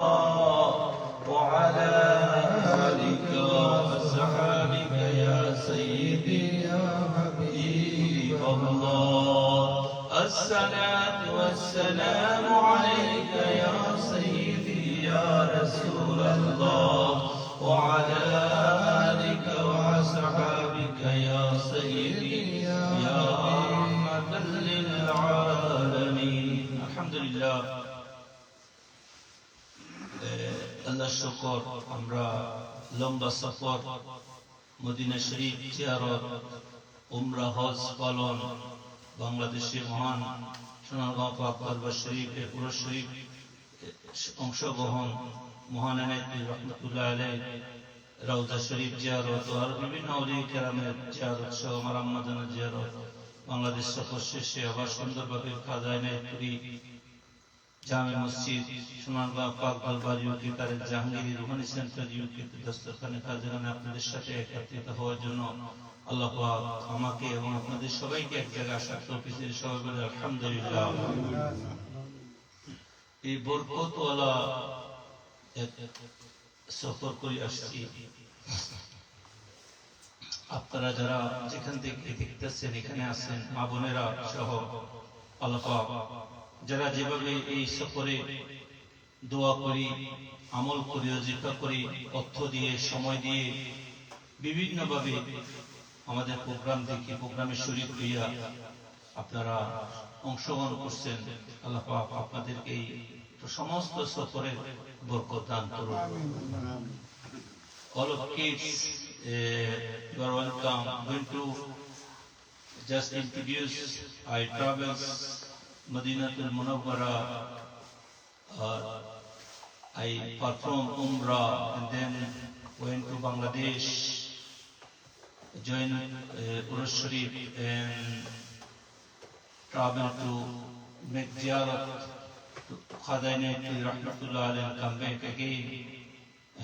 وعلى آلك وأصحابك يا سيدي يا حبيب الله الصلاة والسلام عليك يا سيدي يا رسول الله وعلى آلك وأصحابك يا سيدي يا رحمة للعالمين الحمد لله আল্লাহ শুকর আমরা লম্বা সফর মদিনা শরীফ জিয়ারত উমরা হজ পালন বাংলাদেশের মহান সোনারগাঁও পাক দরবার শরীফে পুরো শরীফ অংশগ্রহণ মহান আনায়তুল্লাহ রহমতুল্লাহ আলাইহি রওজা শরীফ জিয়ারত আর বিভিন্ন আউলিয়া কেরামের জিয়ারত সহ আমার আম্মা জানের জিয়ারত বাংলাদেশ সফর শেষে আবার সুন্দরভাবে খাজা ইনায়েতপুরী জামে মসজিদ Sonargaon Pak Darbar UK Tareq Jahangir Ruhani centre UK দস্তরখানে কাজেখানে আপনাদের সাথে একত্রিত হওয়ার জন্য আল্লাহ পাক আমাকে এবং আপনাদের সবাইকে এক জায়গায় আসার তৌফিক দিয়েছেন সবাই বলে আলহামদুলিল্লাহ। এই বরকতওয়ালা সফর করে আসছি আপনারা যারা যেখান থেকে দেখতেছেন এখানে আছেন মা বোনেরা সহ আল্লাহ পাক যারা যেভাবে এই সফরে দোয়া করি আমল করি ওজিফা করি অর্থ দিয়ে সময় দিয়ে বিভিন্নভাবে আমাদের প্রোগ্রাম দেখি প্রোগ্রামে শরীক হইয়া আপনারা অংশগ্রহণ করছেন আল্লাহ পাক আপনাদেরকে এই সমস্ত সফরের বরকত দান করুন। All of kids, you are welcome. I'm going to just introduce I travels Madinatul Munawwara. I performed Umrah and then went to Bangladesh, joined Urus Sharif and traveled to make ziyarat to Khaja Inayatullahi Rahmatullah Alayhi and come back again.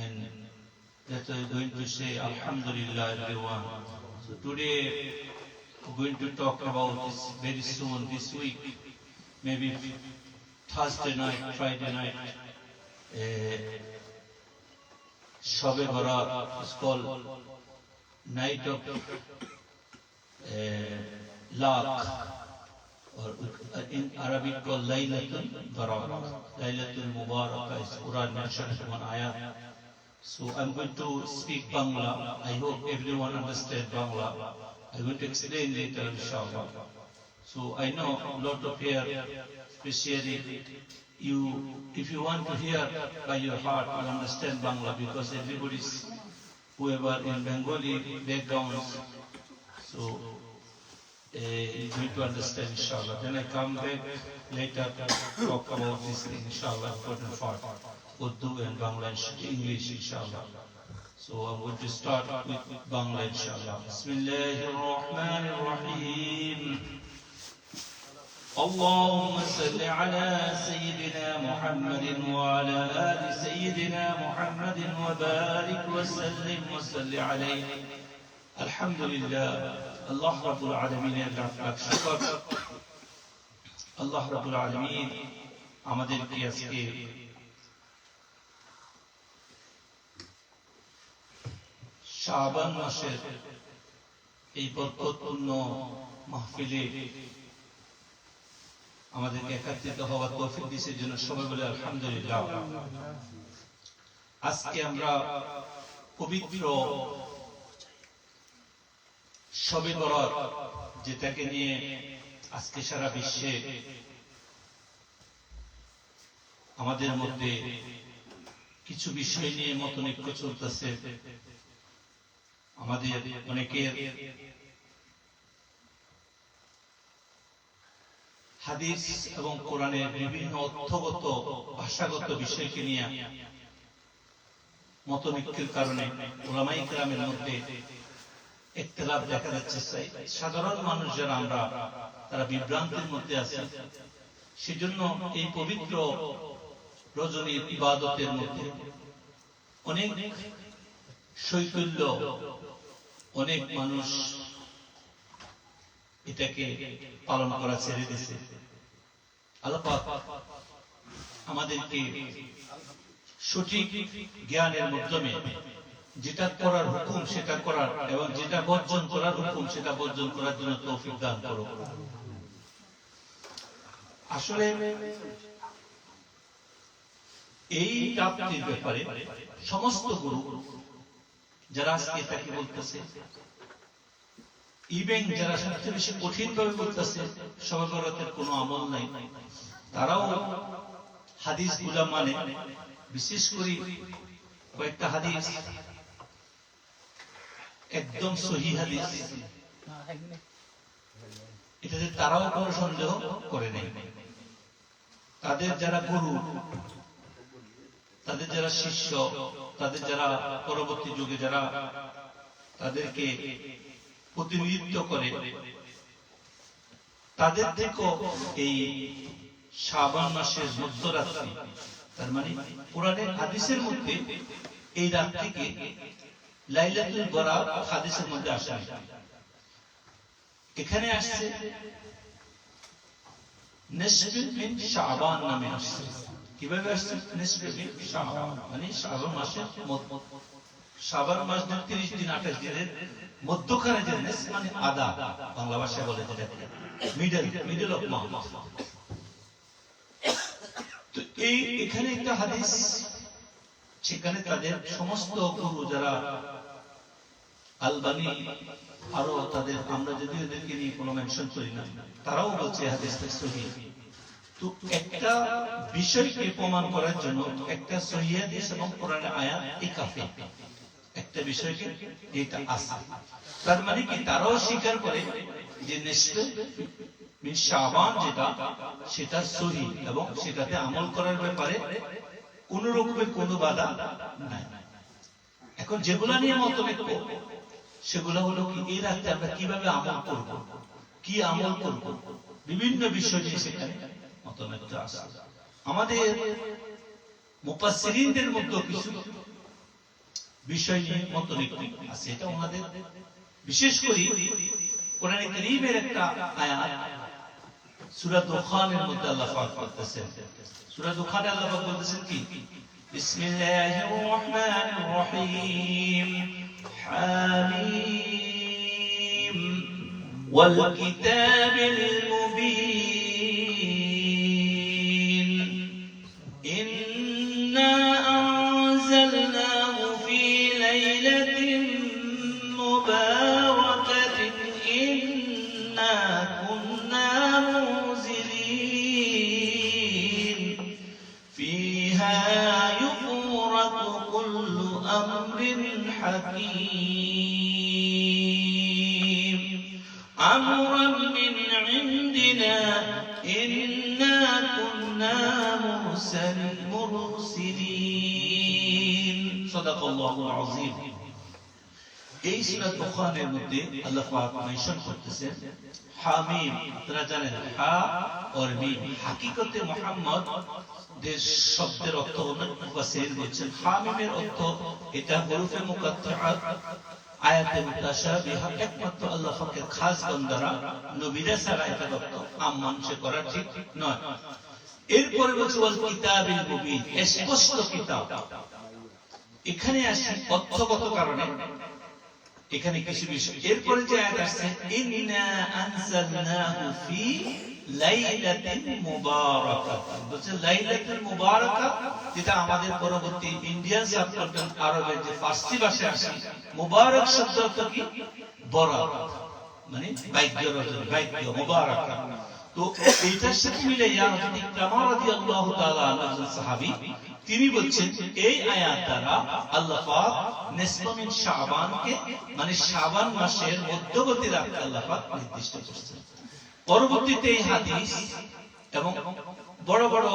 And that I'm going to say Alhamdulillah everyone. So today we're going to talk about this very soon this week. Maybe Thursday night, Friday night, Shabe Barat is called Night of Lakh, or in Arabic called Laylatul Barat. Laylatul Mubarakah is Quran mentioned in one ayat. So I'm going to speak Bangla. I hope everyone understands Bangla. I'm going to explain later, inshallah. So I know a lot of here, especially you, if you want to hear by your heart, you understand Bangla because everybody's, whoever in Bengali backgrounds, so you need to understand, inshallah. Then I come back later to talk about this thing, inshallah, important part, Urdu and Bangla and English, inshallah. So I'm going to start with Bangla, inshallah. Bismillahirrahmanirrahim. اللهم صل على سيدنا محمد وعلى آل سيدنا محمد وبارك وسلم وصل عليه الحمد لله الله رب العالمين لك شكر الله رب العالمين আমাদেরকে আজকে শাবান মাসের এই বরকতপূর্ণ মাহফিলে আমাদেরকে একত্রিত হওয়ার তৌফিক দিয়েছে জন্য সবাই বলে আলহামদুলিল্লাহ। আজকে আমরা পবিত্র শবে বরাত যেটাকে নিয়ে আজকে সারা বিশ্বে আমাদের মধ্যে কিছু বিষয় নিয়ে মতনৈক্য চলতেছে। আমাদের অনেকের হাদিস এবং কোরআনের বিভিন্ন অর্থগত ভাষাগত বিষয়কে নিয়ে মতনৈক্যের কারণে উলামায়ে কেরামের মধ্যে ইখতিলাফ দেখা যাচ্ছে। সাধারণ মানুষ যারা আমরা তারা বিভ্রান্তির মধ্যে আছে। সেজন্য এই পবিত্র রজনীর ইবাদতের মধ্যে অনেক শৈথল্য, অনেক মানুষ এটাকে পালন করা ছেড়ে দিয়েছে। আল্লাহ পাক আমাদেরকে সঠিক জ্ঞানের মাধ্যমে যেটা করার হুকুম সেটা করার এবং যেটা বর্জন করার হুকুম সেটা বর্জন করার জন্য তৌফিক দান করো। আসলে এই প্রাপ্তির ব্যাপারে সমস্ত গুরু যারা আজকে তাকে বলতেছে, ইভেন যারা সবচেয়ে বেশি কঠিন ভাবে বলতেছে শবে বরাতের কোনো আমল নাই, তারাও হাদিস গুলা মানে, বিশেষ করে কয়েকটা হাদিস একদম সহি হাদিস, এটাতে তারাও কোনো সন্দেহ করে নেই। তাদের যারা গুরু, তাদের যারা শিষ্য, তাদের যারা পরবর্তী যুগে যারা তাদেরকে প্রতিনিধিত্ব করে, তাদের থেকেও এই শাবান মাসের মধ্যরাত্রি, তার মানে কোরআনের হাদিসের মধ্যে এই রাত্রিকে লাইলাতুল বরাত হাদিসের মধ্যে আসে। এখানে আসছে নিসফ মিন শাবান নামে আসছে। কিভাবে আসছে? নিসফ মিন শাবান মানে শাবান মাসের মধ্যে, শাবান মাস 30 দিন 28 দিনের মধ্যখানে যে নিসফ মানে আধা, বাংলা ভাষায় বলে যেটা মিডল অফ মান্থ। তো এই এখানে একটা হাদিস, সেখানে তাদের সমস্ত গুরু যারা আলবানী, আরো তাদের, আমরা যদি ওদেরকে নিয়ে কোনো মেনশন করি না, তারাও বলছে হাদিসটা সহিহ। তো একটা বিষয়কে প্রমাণ করার জন্য একটা সহিহ হাদিস এবং কোরআনের আয়াত এই কাফি, একটা বিষয়কে এটা আছে। তার মানে কি তারাও স্বীকার করে যে নিসফ মিন শাবান যেটা, সেটা সহিহ এবং সেটাতে আমল করার ব্যাপারে কোন রকমের কোনো বাধা নাই। এখন যেগুলা নিয়ে মতভেদ সেগুলো হলো কি, এই রাতে আমরা কিভাবে আমল করব, কি আমল করব, বিভিন্ন বিষয় নিয়ে সেখানে মতভেদ আছে। আমাদের মুফাসসিরিনদের মধ্যে কিছু বিষয় নিয়ে মতভেদ আছে, এটা ওনাদের বিশেষ করে কোরআনে কারীমের একটা আয়াত সূরা দুখানের মধ্যে আল্লাহ পাক বলতেছেন, সূরা দুখানে আল্লাহ পাক বলতেছেন কি, বিসমিল্লাহির রহমানির রহিম, হামিম ওয়াল কিতাবিল মুবিন, ইন্না আনজালনাহু ফি লাইলাতিন মুবারাকাতিন, ইন্না কুন্না মুনজিরিন, ফিহা ইউফরাকু কুল্লু আমরিন হাকীম, আমরান মিন ইনদিনা, ইন্না কুন্না মুরসিলিন। সাদাকাল্লাহুল আযীম। এই সূরা দুখানের মধ্যে আল্লাহ পাক মেনশন করতেছেন হামিম। আপনারা জানেন হা আর মিম, হাকিকতে মুহাম্মদ দের শব্দের অর্থ হলো, মুফাসসিরিন বলেছেন হামিমের অর্থ এটা হরফে মুকাত্তাআত, আয়াতে মুতাশাবিহা, একমাত্র আল্লাহ পাকের খাস বান্দারা, নবীরা ছাড়া এটা অর্থ আম মানুষে করা ঠিক নয়। এরপরে বলছে ওয়াল কিতাবিল মুবিন, স্পষ্ট কিতাব। এখানে আসে অর্থগত কারণে এখানে কিছু বিষয়। এরপরে যে আয়াত আসছে ইন্না আনজালনাহু ফি লাইলাতিন মুবারাকা, বলছে লাইলাতুল মুবারাকা, যেটা আমাদের পরবর্তী ইন্ডিয়ান সাবকন্টিনেন্ট আরবের যে ফার্সি ভাষায় আসে, মুবারক শব্দ অর্থ কি, বরাত মানে ভাগ্য রজনী, ভাগ্য মুবারাকা। তো এইটার সাথে মিলাইয়া হযরত ইকরামা রাদিয়াল্লাহু তাআলা আনহু সাহাবী, তিনি বলছেন এই আয়াত দ্বারা আল্লাহ পাক নিসফ মিন শাবানকে মানে শাবান মাসের মধ্যবর্তী রাতকে আল্লাহ পাক নির্দিষ্ট করেছেন। পরবর্তীতে এই হাদিস এবং বড় বড়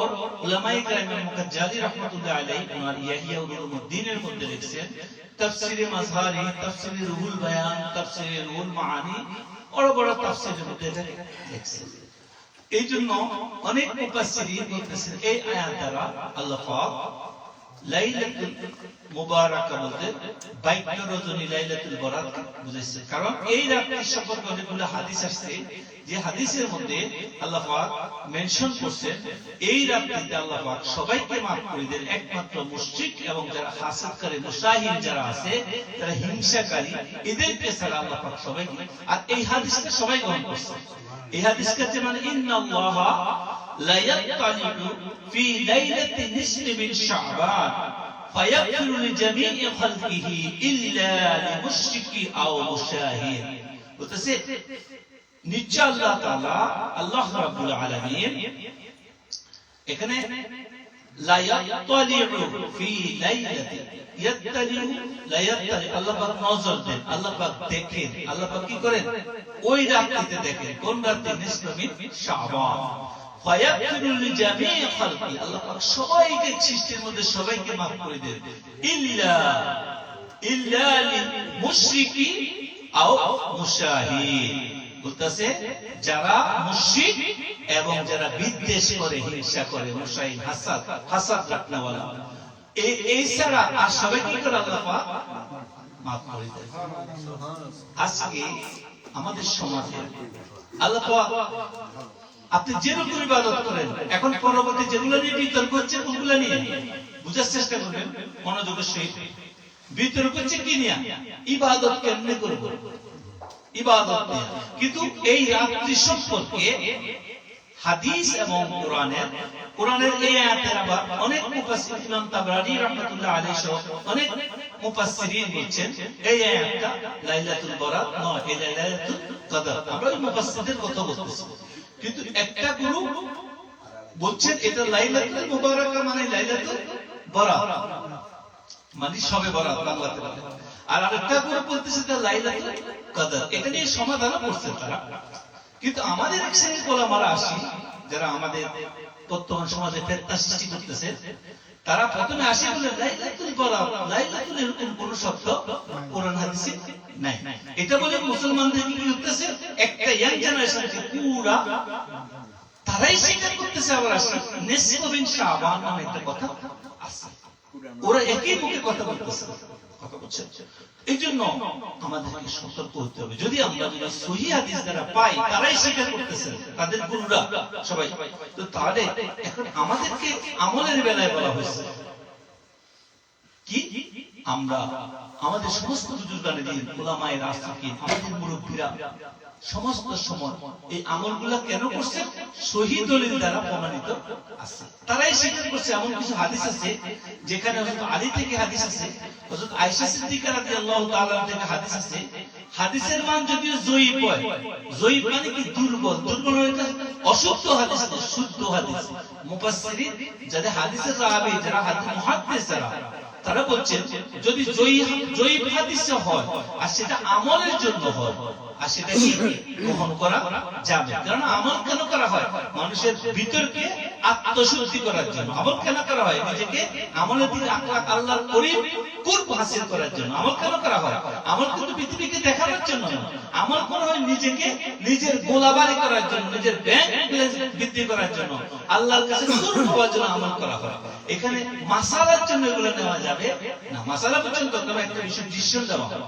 উলামায়ে কেরাম মুকাজ্জালি রাহমাতুল্লাহ আলাইহি ওনার ইয়াহিয়া উলুমুদ্দিনের মধ্যে লিখছেন, তাফসীরে মাযহারি, তাফসীরে রুহুল বায়ান, তাফসীরে রুহুল মাআনি, বড় বড় তাফসীরের মধ্যে এটা লিখছেন। এই জন্য অনেক মুফাসসিরিন বলতেছেন এই আয়াত দ্বারা আল্লাহ পাক লাইলাতুল মুবারাকা বলতে বাইক্য রজনী লাইলাতুল বরাত বুঝাইছে। কারণ এই রাত্রি সম্পর্কে অনেকগুলো হাদিস আসছে, যে হাদিসের মধ্যে আল্লাহ পাক মেনশন করছেন এই রাত্রিতে আল্লাহ পাক সবাইকে মাফ করে দেন, একমাত্র মুশরিক এবং যারা হাসাদকারী মুশাহিন যারা আছে, যারা হিংসাকারী, এদেরকে ছাড়া আল্লাহ পাক সবাইকে। আর এই হাদিসটা সবাই গ্রহণ করছে। এই হাদিসটা যে মানে ইন্নাল্লাহা লা ইয়াত্তালিউ ফি লাইলাতি নিসফি মিন শাবান ফায়াগফিরু লিজামিই খালকিহি ইল্লা লিমুশরিকি আও মুশাহিন। বলতেছে নিশ্চয় আল্লাহ তাআলা, আল্লাহ রাব্বুল আলামিন এখানে লা ইয়াত্তালিউ ফি লাইলাতি, ইয়াত্তালিউ লা ইয়াত্তালি, আল্লাহ পাক নজর দেন, আল্লাহ পাক দেখেন, আল্লাহ পাক কি করেন ওই রাত্রিতে দেখেন। কোন রাত্রি? নিসফি মিন শাবান ফায়াগফিরু লিজামিই খালকি, আল্লাহ পাক সবাইকে সৃষ্টির মধ্যে সবাইকে maaf করে দেন। ইল্লা লিমুশরিকি আও মুশাহিন, বলতেছে যারা মুশরিক এবং যারা বিদ্বেষ করে, হিংসা করে, মুশাহিন হাসাদ রাখনেওয়ালা, এই ছাড়া আর সবাই কি করে আল্লাহ পাক maaf করে দেন। আজকে আমাদের সমাজে আল্লাহ পাক আপনি যেরকম ইবাদত করেন, এখন পরবর্তী যেগুলো নিয়ে বিতর্ক হচ্ছে ওগুলো নিয়ে বুঝার চেষ্টা করবেন মনোযোগের সহিত। বিতর্ক হচ্ছে কি নিয়ে? ইবাদত কেমনে করব, ইবাদত নিয়ে। কিন্তু এই রাত্রি সম্পর্কে হাদিস এবং কোরআনের এই আয়াতের আবার অনেক মুফাসসির, ইমাম তাবরানী রাহমাতুল্লাহ আলাইহি সহ অনেক মুফাসসিরিন বলছেন এই আয়াতটা লাইলাতুল বরাত নয়, এই লাইলাতুল কদর। আমরা মুফাসসিরদের কথা বলতেছি, কিন্তু একটা গ্রুপ বলছেন এটা লাইলাতুল মুবারাকা মানে লাইলাতুল বরাত মানে শবে বরাত বাংলাতে বলে, আর আরেকটা গ্রুপ বলতেছে এটা লাইলাতুল কদর। এটা নিয়ে সমাধান করছেন তারা। কিন্তু আমাদের এক শ্রেণীর ওলামারা আসি, যারা আমাদের বর্তমান সমাজে ফিতনা সৃষ্টি করতেছে, তারা প্রথমে আসি বলে লাইলাতুল বরাত, লাইলাতুল এরকম কোন শব্দ কোরআন হাদিসে নাই। এটা বলে মুসলমানদের কি করতেছে, একটা ইয়াং জেনারেশনকে পুরা তারাই স্বীকার করতেছে। আবার আসি নিসফু মিন শাবান নামে একটা কথা আছে, ওরা একই মুখে কথা বলতেছে, কথা বলছে। এই জন্য আমাদেরকে সতর্ক হতে হবে। যদি আমরা সহিহ হাদিস দ্বারা পাই, তারাই স্বীকার করতেছে, তাদের গুরুরা সবাই, তো তাহলে এখন আমাদেরকে আমলের বেলায় বলা হয়েছে কি, আমরা আমাদের সমস্ত বুজুর্গানে দিন, উলামায়ে রাসিকিন, আমাদের মুরব্বীরা সমস্ত সময় এই আমলগুলো কেন করছে? সহিহ দলিল দ্বারা প্রমাণিত আছে, তারাই স্বীকার করছে। এমন কিছু হাদিস আছে যেখানে হযরত আলী থেকে হাদিস আছে, হযরত আয়েশা সিদ্দিকা রাদিয়াল্লাহু তাআলা থেকে হাদিস আছে। হাদিসের মান যদিও জয়ীফ হয়, জয়ীফ মানে কি দুর্বল, দুর্বল হলে অশুদ্ধ হাদিস না, শুদ্ধ হাদিস। মুফাসসিরিন যারা হাদিসের রাবি, যারা হাদিস মুহাদ্দিস, তারা বলছেন যদি জয়ীফ হাদিস হয় আর সেটা আমলের জন্য হয়, আর সেটা কি গ্রহণ করা যাবে। কারণ আমল কেন করা হয়? মানুষের ভিতরকে আত্মশুদ্ধি করার জন্য। আমল কেন করা হয়? নিজেকে আমলের দিকে আল্লাহর কুরব হাসিল করার জন্য আমল কেন করা হয়? আমল কিন্তু পৃথিবীকে দেখানোর জন্য না, আমল করা হয় নিজেকে নিজের গোলাবারি করার জন্য, নিজের ব্যাংক ব্যালেন্স বৃদ্ধি করার জন্য, আল্লাহর কাছে কুরব হওয়ার জন্য আমল করা হয়। এখানে মাসালার জন্য এগুলো নেওয়া যাবে না, মাসালা পর্যন্ত তবে একটা বিষয় ডিসিশন দেওয়া হবে।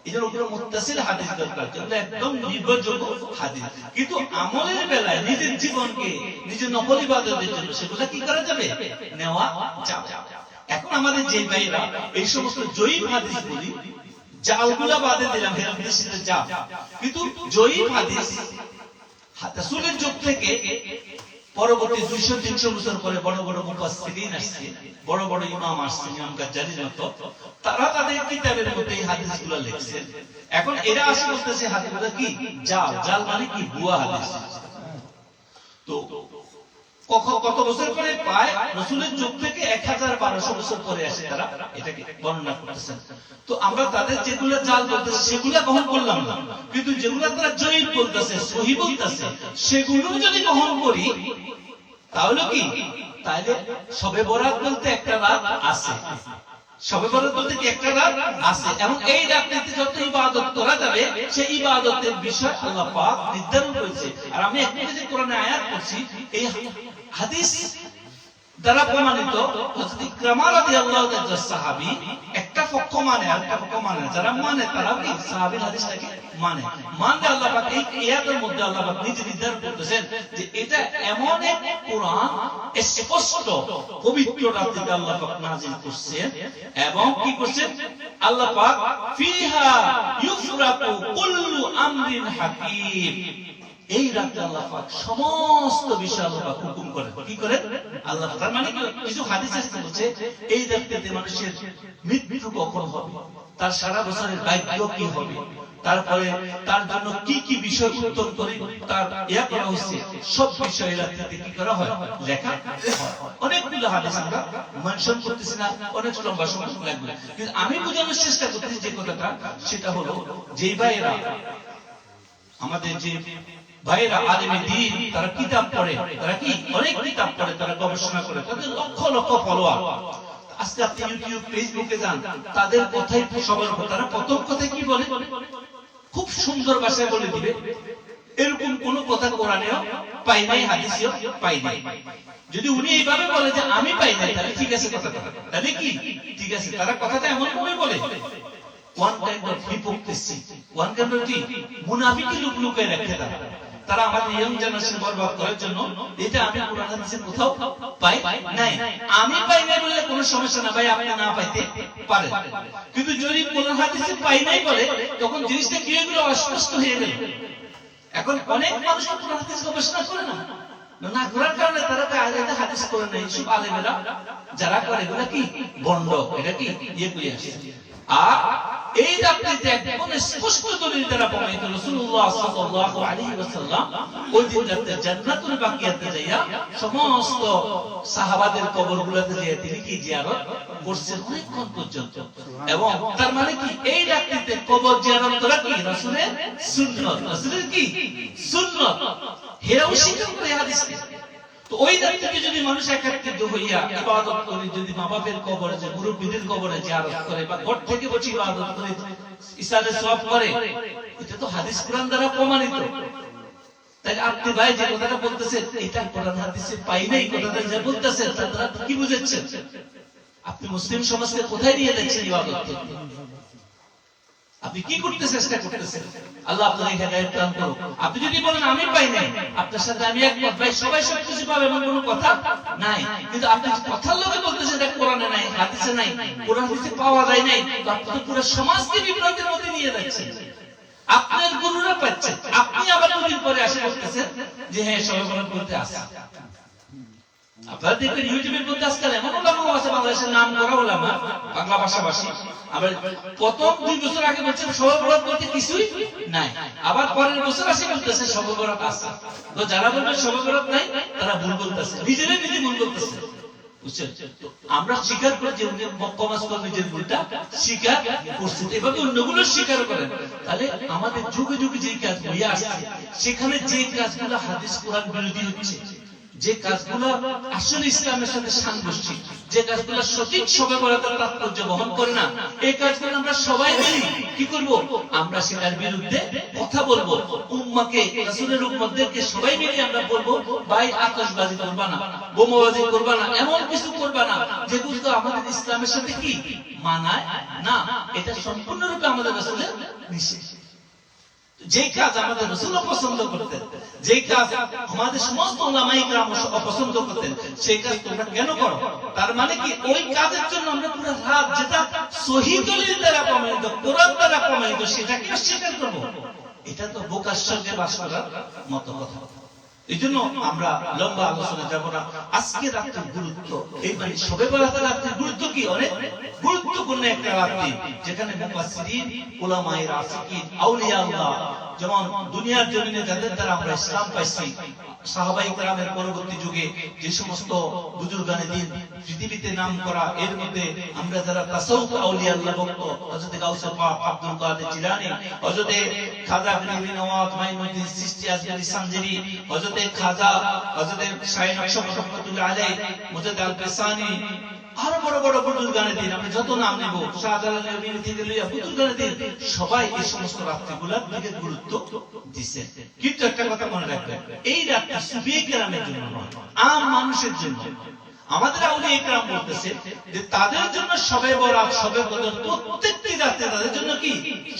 এদের উপরে মুত্তাসিল হাদিস দরকার, যেগুলো একদম নির্ভরযোগ্য হাদিস। কিন্তু আমলের বেলায় নিজের জীবনকে নিজের নফল ইবাদতের জন্য সেগুলো কি করা যাবে? নেওয়া যাবে। এখন আমাদের যে ভাইরা এই সমস্ত জয়ীফ হাদিস বলি, জালগুলা বাদে দিলাম, হেরামদেশে যা, কিন্তু জয়ীফ হাদিস রাসূলের যুগ থেকে পরবর্তী 200-300 বছর পরে বড় বড় মুফাসসিরিন আসছে, বড় বড় ইমাম আসছে, ইমাম গাজ্জালির মতো, তারা তাদের কিতাবের মধ্যে এই হাদিসগুলো লিখছেন। এখন এরা আসে বলতেছে হাদিসগুলো কি জাল, জাল মানে কি ভুয়া হাদিস। তো কত বছর পরে পায়? রাসূলের যুগ থেকে 1000-1200 বছর পরে আসে তারা এটাকে বর্ণনা করতেছেন। তো আমরা তাদের যেগুলো জাল বলতেছে সেগুলো গ্রহণ করলাম না, কিন্তু যেগুলো তারা জয়ীফ বলতেছে, সহিহ বলতেছে, সেগুলো যদি গ্রহণ করি তাহলে কি, তাহলে শবে বরাত বলতে একটা রাত আছে, শবে বরাত বলতে কি একটা রাত আছে, এবং এই রাতে যত ইবাদত করা যাবে সেই ইবাদতের বিষয় আল্লাহ পাক নির্ধারণ করেছে। আর আমি একটু যে কোরআনে আয়াত পড়ছি, এই হাদিস দ্বারা প্রমাণিত হযরত ইকরামা রাদিয়াল্লাহু তাআলা সাহাবী একটা পক্ষ মানে আর একটা পক্ষ মানে, যারা মানে তারা কি সাহাবীর হাদিসটাকে মানে মানলে আল্লাহ পাক এই আয়াতের মধ্যে আল্লাহ পাক নিজে নির্ধারণ করতেছেন যে এটা এমন এক কোরআন স্পষ্ট পবিত্র রাতে আল্লাহ পাক নাযিল করছেন এবং কি করছেন আল্লাহ পাক ফিহা ইউফরাকু কুল্লু আমরিন হাকীম, এই রাতে আল্লাহ পাক সমস্ত বিষয় আল্লাহ পাক হুকুম করেন। কি করেন আল্লাহ? তার মানে কিছু হাদিসে বলছে এই রাতে মানুষের মৃত্যু কখন হবে, তার সারা বছরের ভাগ্য কি হবে, তারপরে তার জন্য কি কি বিষয় উত্তম করে তার ইয়া করা হচ্ছে, সব বিষয় রাতে কি করা হয়, লেখা হয়। অনেকগুলো হাদিস আমরা মেনশন করতেছি না, অনেক লম্বা সময় লাগবে, কিন্তু আমি বোঝানোর চেষ্টা করতেছি যে কথাটা, সেটা হলো যে ভাইয়েরা আমাদের যে ভাইরা আলেমে দ্বীন তারা কিতাব পড়ে, তারা কি অনেক কিতাব পড়ে, তারা গবেষণা করে, তাদের লক্ষ লক্ষ ফলোয়ার। আজকে আপনি ইউটিউব ফেসবুকে যান, তাদের কথাই সবার, তারা প্রথম কথায় কি বলে, খুব সুন্দর ভাষায় বলে দিবে এরকম কোন কথা কোরআনেও পাই নাই, হাদিসেও পাই নাই। যদি উনি এইভাবে বলে যে আমি পাই নাই, তাহলে ঠিক আছে কথাটা, তাহলে কি ঠিক আছে, তারা কথাটা এমন করে বলে। one kind of hypocrisy, one kind of মুনাফিকি লুকিয়ে রাখে তারা আমাদের ইয়ং জেনারেশন বরবাদ করার জন্য। এটা আমি কোরআন হাদিসে কোথাও পাই নাই, আমি পাই নাই বলে কোনো সমস্যা না ভাই, আপনি না পাইতে পারেন, কিন্তু যদি কোরআন হাদিসে পাই নাই বলে তখন জিনিসটা কি হয়ে গেল, অস্পষ্ট হয়ে গেল। এখন অনেক মানুষ কোরআন হাদিস গবেষণা করে না, না করার কারণে তারা আয়াত হাদিস করে নাই। সব আলেমেরা যারা করে এগুলা কি বন্ড, এটা কি ইয়ে করে আসে। আর এই রাত্রিতে একদম স্পষ্ট দলিল দ্বারা প্রমাণিত রাসূলুল্লাহ সাল্লাল্লাহু আলাইহি ওয়াসাল্লাম ওই দিন রাতে জান্নাতুল বাকিয়াতে যাইয়া সমস্ত সাহাবাদের কবরগুলোতে যাইয়া তিনি কি জিয়ারত করছেন অনেকক্ষণ পর্যন্ত। এবং তার মানে কি এই রাত্রিতে কবর জিয়ারত করা কি রাসূলের সুন্নাত, রাসূলের কি সুন্নাত, হেরাও স্বীকার করে হাদিসে। তো ওই রাত্রিতে যদি মানুষ একত্রিত হইয়া ইবাদত করে, যদি মা বাপের কবরে, যে মুরব্বীদের কবরে জিয়ারত করে বা ঘর থেকে বসে ইবাদত করে ইসালে সওয়াব করে, এটা তো হাদিস কোরআন দ্বারা প্রমাণিত। তাই আপনি ভাই যে কথাটা বলতেছেন এটা কোরআন হাদিসে পাই নাই, কথাটা যা বলতেছেন তারা কি বুঝাচ্ছেন? আপনি মুসলিম সমাজকে কোথায় নিয়ে যাচ্ছেন ইবাদত করতে? আপনি কি করতে চেষ্টা করতেছেন? আল্লাহ আপনার এই হেদায়েত দান করুক। আপনি যদি বলেন আমি পাই নাই, আপনার সাথে আমি একমত, ভাই সবাই সবকিছু পাবে এমন কোনো কথা নাই, কিন্তু আপনি কথার লোকে বলতেছেন এটা কোরআনে নাই, হাদিসে নাই, কোরআন হাদিসে পাওয়া যায় নাই, তো আপনি তো পুরো সমাজকে বিভ্রান্তির মধ্যে নিয়ে যাচ্ছেন। আপনার গুরুরা পাচ্ছেন, আপনি আবার দুদিন পরে আসে বলতেছেন যে হ্যাঁ সবাই বরণ করতে আসে। আপনারা দেখবেন ইউটিউবের মধ্যে আজকাল এমন ওলামা আছে, বাংলাদেশের নাম করা ওলামা, বাংলা ভাষাভাষী, আবার প্রথম 2 বছর আগে বলছেন সবাই বরণ করতে কিছুই নাই, আবার পরের বছর আসে বলতেছে সবাই বরণ আছে। তো যারা বলবেন সবাই বরণ নাই তারা ভুল বলতেছে, নিজেরাই নিজে ভুল করতেছে, বুঝছেন? আমরা স্বীকার করে যে কমাস করে নিজের ভুলটা স্বীকার করছি, এভাবে অন্যগুলো স্বীকার করেন। তাহলে আমাদের যুগে যুগে যে কাজ হয়ে আসছে, সেখানে যে কাজগুলো হাদিস কোরআন বিরোধী হচ্ছে, যে কাজগুলো আসলে ইসলামের সাথে সাংঘর্ষিক, যে কাজগুলো সঠিক সবে বরাতের তাৎপর্য বহন করে না, এই কাজগুলো আমরা সবাই মিলে কি করব? আমরা সেটার বিরুদ্ধে কথা বলবো। উম্মাহকে, রাসূলের উম্মতদেরকে সবাই মিলে আমরা বলবো ভাই আতশবাজি করবা না, বোমাবাজি করবা না, এমন কিছু করবা না যেগুলো আমাদের ইসলামের সাথে কি মানায় না। এটা সম্পূর্ণরূপে আমাদের রাসূলের নিষেধ। যে কাজ আমাদের রাসূল পছন্দ করতেন, যে কাজ আমাদের সমস্ত উলামায়ে কিরাম অপছন্দ করতেন, সেই কাজ তোমরা কেন করো? তার মানে কি ওই কাজের জন্য আমরা পুরো রাত, যেটা সহিহ দলিল দ্বারা প্রমাণিত, কোরআন দ্বারা প্রমাণিত, সেটাকে অস্বীকার করব? এটা তো বোকার সঙ্গে বাস করার মতো কথা। এই জন্য আমরা লম্বা আলোচনা যাব না। আজকে রাতের গুরুত্ব, এই মানে শবে বরাতের রাতের গুরুত্ব কি? অনেক গুরুত্বপূর্ণ একটা রাত্রি, যেখানে মুফাসসিরিন, উলামায়ে রাসিকিন, আউলিয়া আল্লাহ, যেমন দুনিয়ার জমিনে যাদের দ্বারা আমরা ইসলাম পাইছি, সাহাবায়ে কেরামের পরবর্তী যুগে যে সমস্ত বুজুর্গানে দ্বীন পৃথিবীতে নাম করা, এর মধ্যে আমরা যারা তাসাউফ আউলিয়া আল্লাহ ভক্ত, হযরত গাউসুল পাক আব্দুল কাদের জিলানী, হযরত খাজা গরিব নওয়াজ মাইনুদ্দিন চিশতি আজমিরি সানজিরি, হযরত খাজা, হযরত শাইখ নকশবন্দি রহমাতুল্লাহ আলাইহি, মুজাদ্দিদ আল-ফিসানি, আরো বড় বড় বুজুর্গানে দ্বীন আমরা যত নাম নেব, শাহজালাল নবী থেকে লইয়া বুজুর্গানে দ্বীন, সবাই এই সমস্ত রাত্রিগুলোর দিকে গুরুত্ব দিয়েছে। কিন্তু একটা কথা মনে রাখবেন, এই রাতটা সুফিয়ে কেরামের জন্য নয়, আম মানুষের জন্য। আমাদের আউলিয়া ইকরাম বলতেছে যে তাদের জন্য শবে বরাত, শবে কদর প্রত্যেকটি রাতে তাদের জন্য কি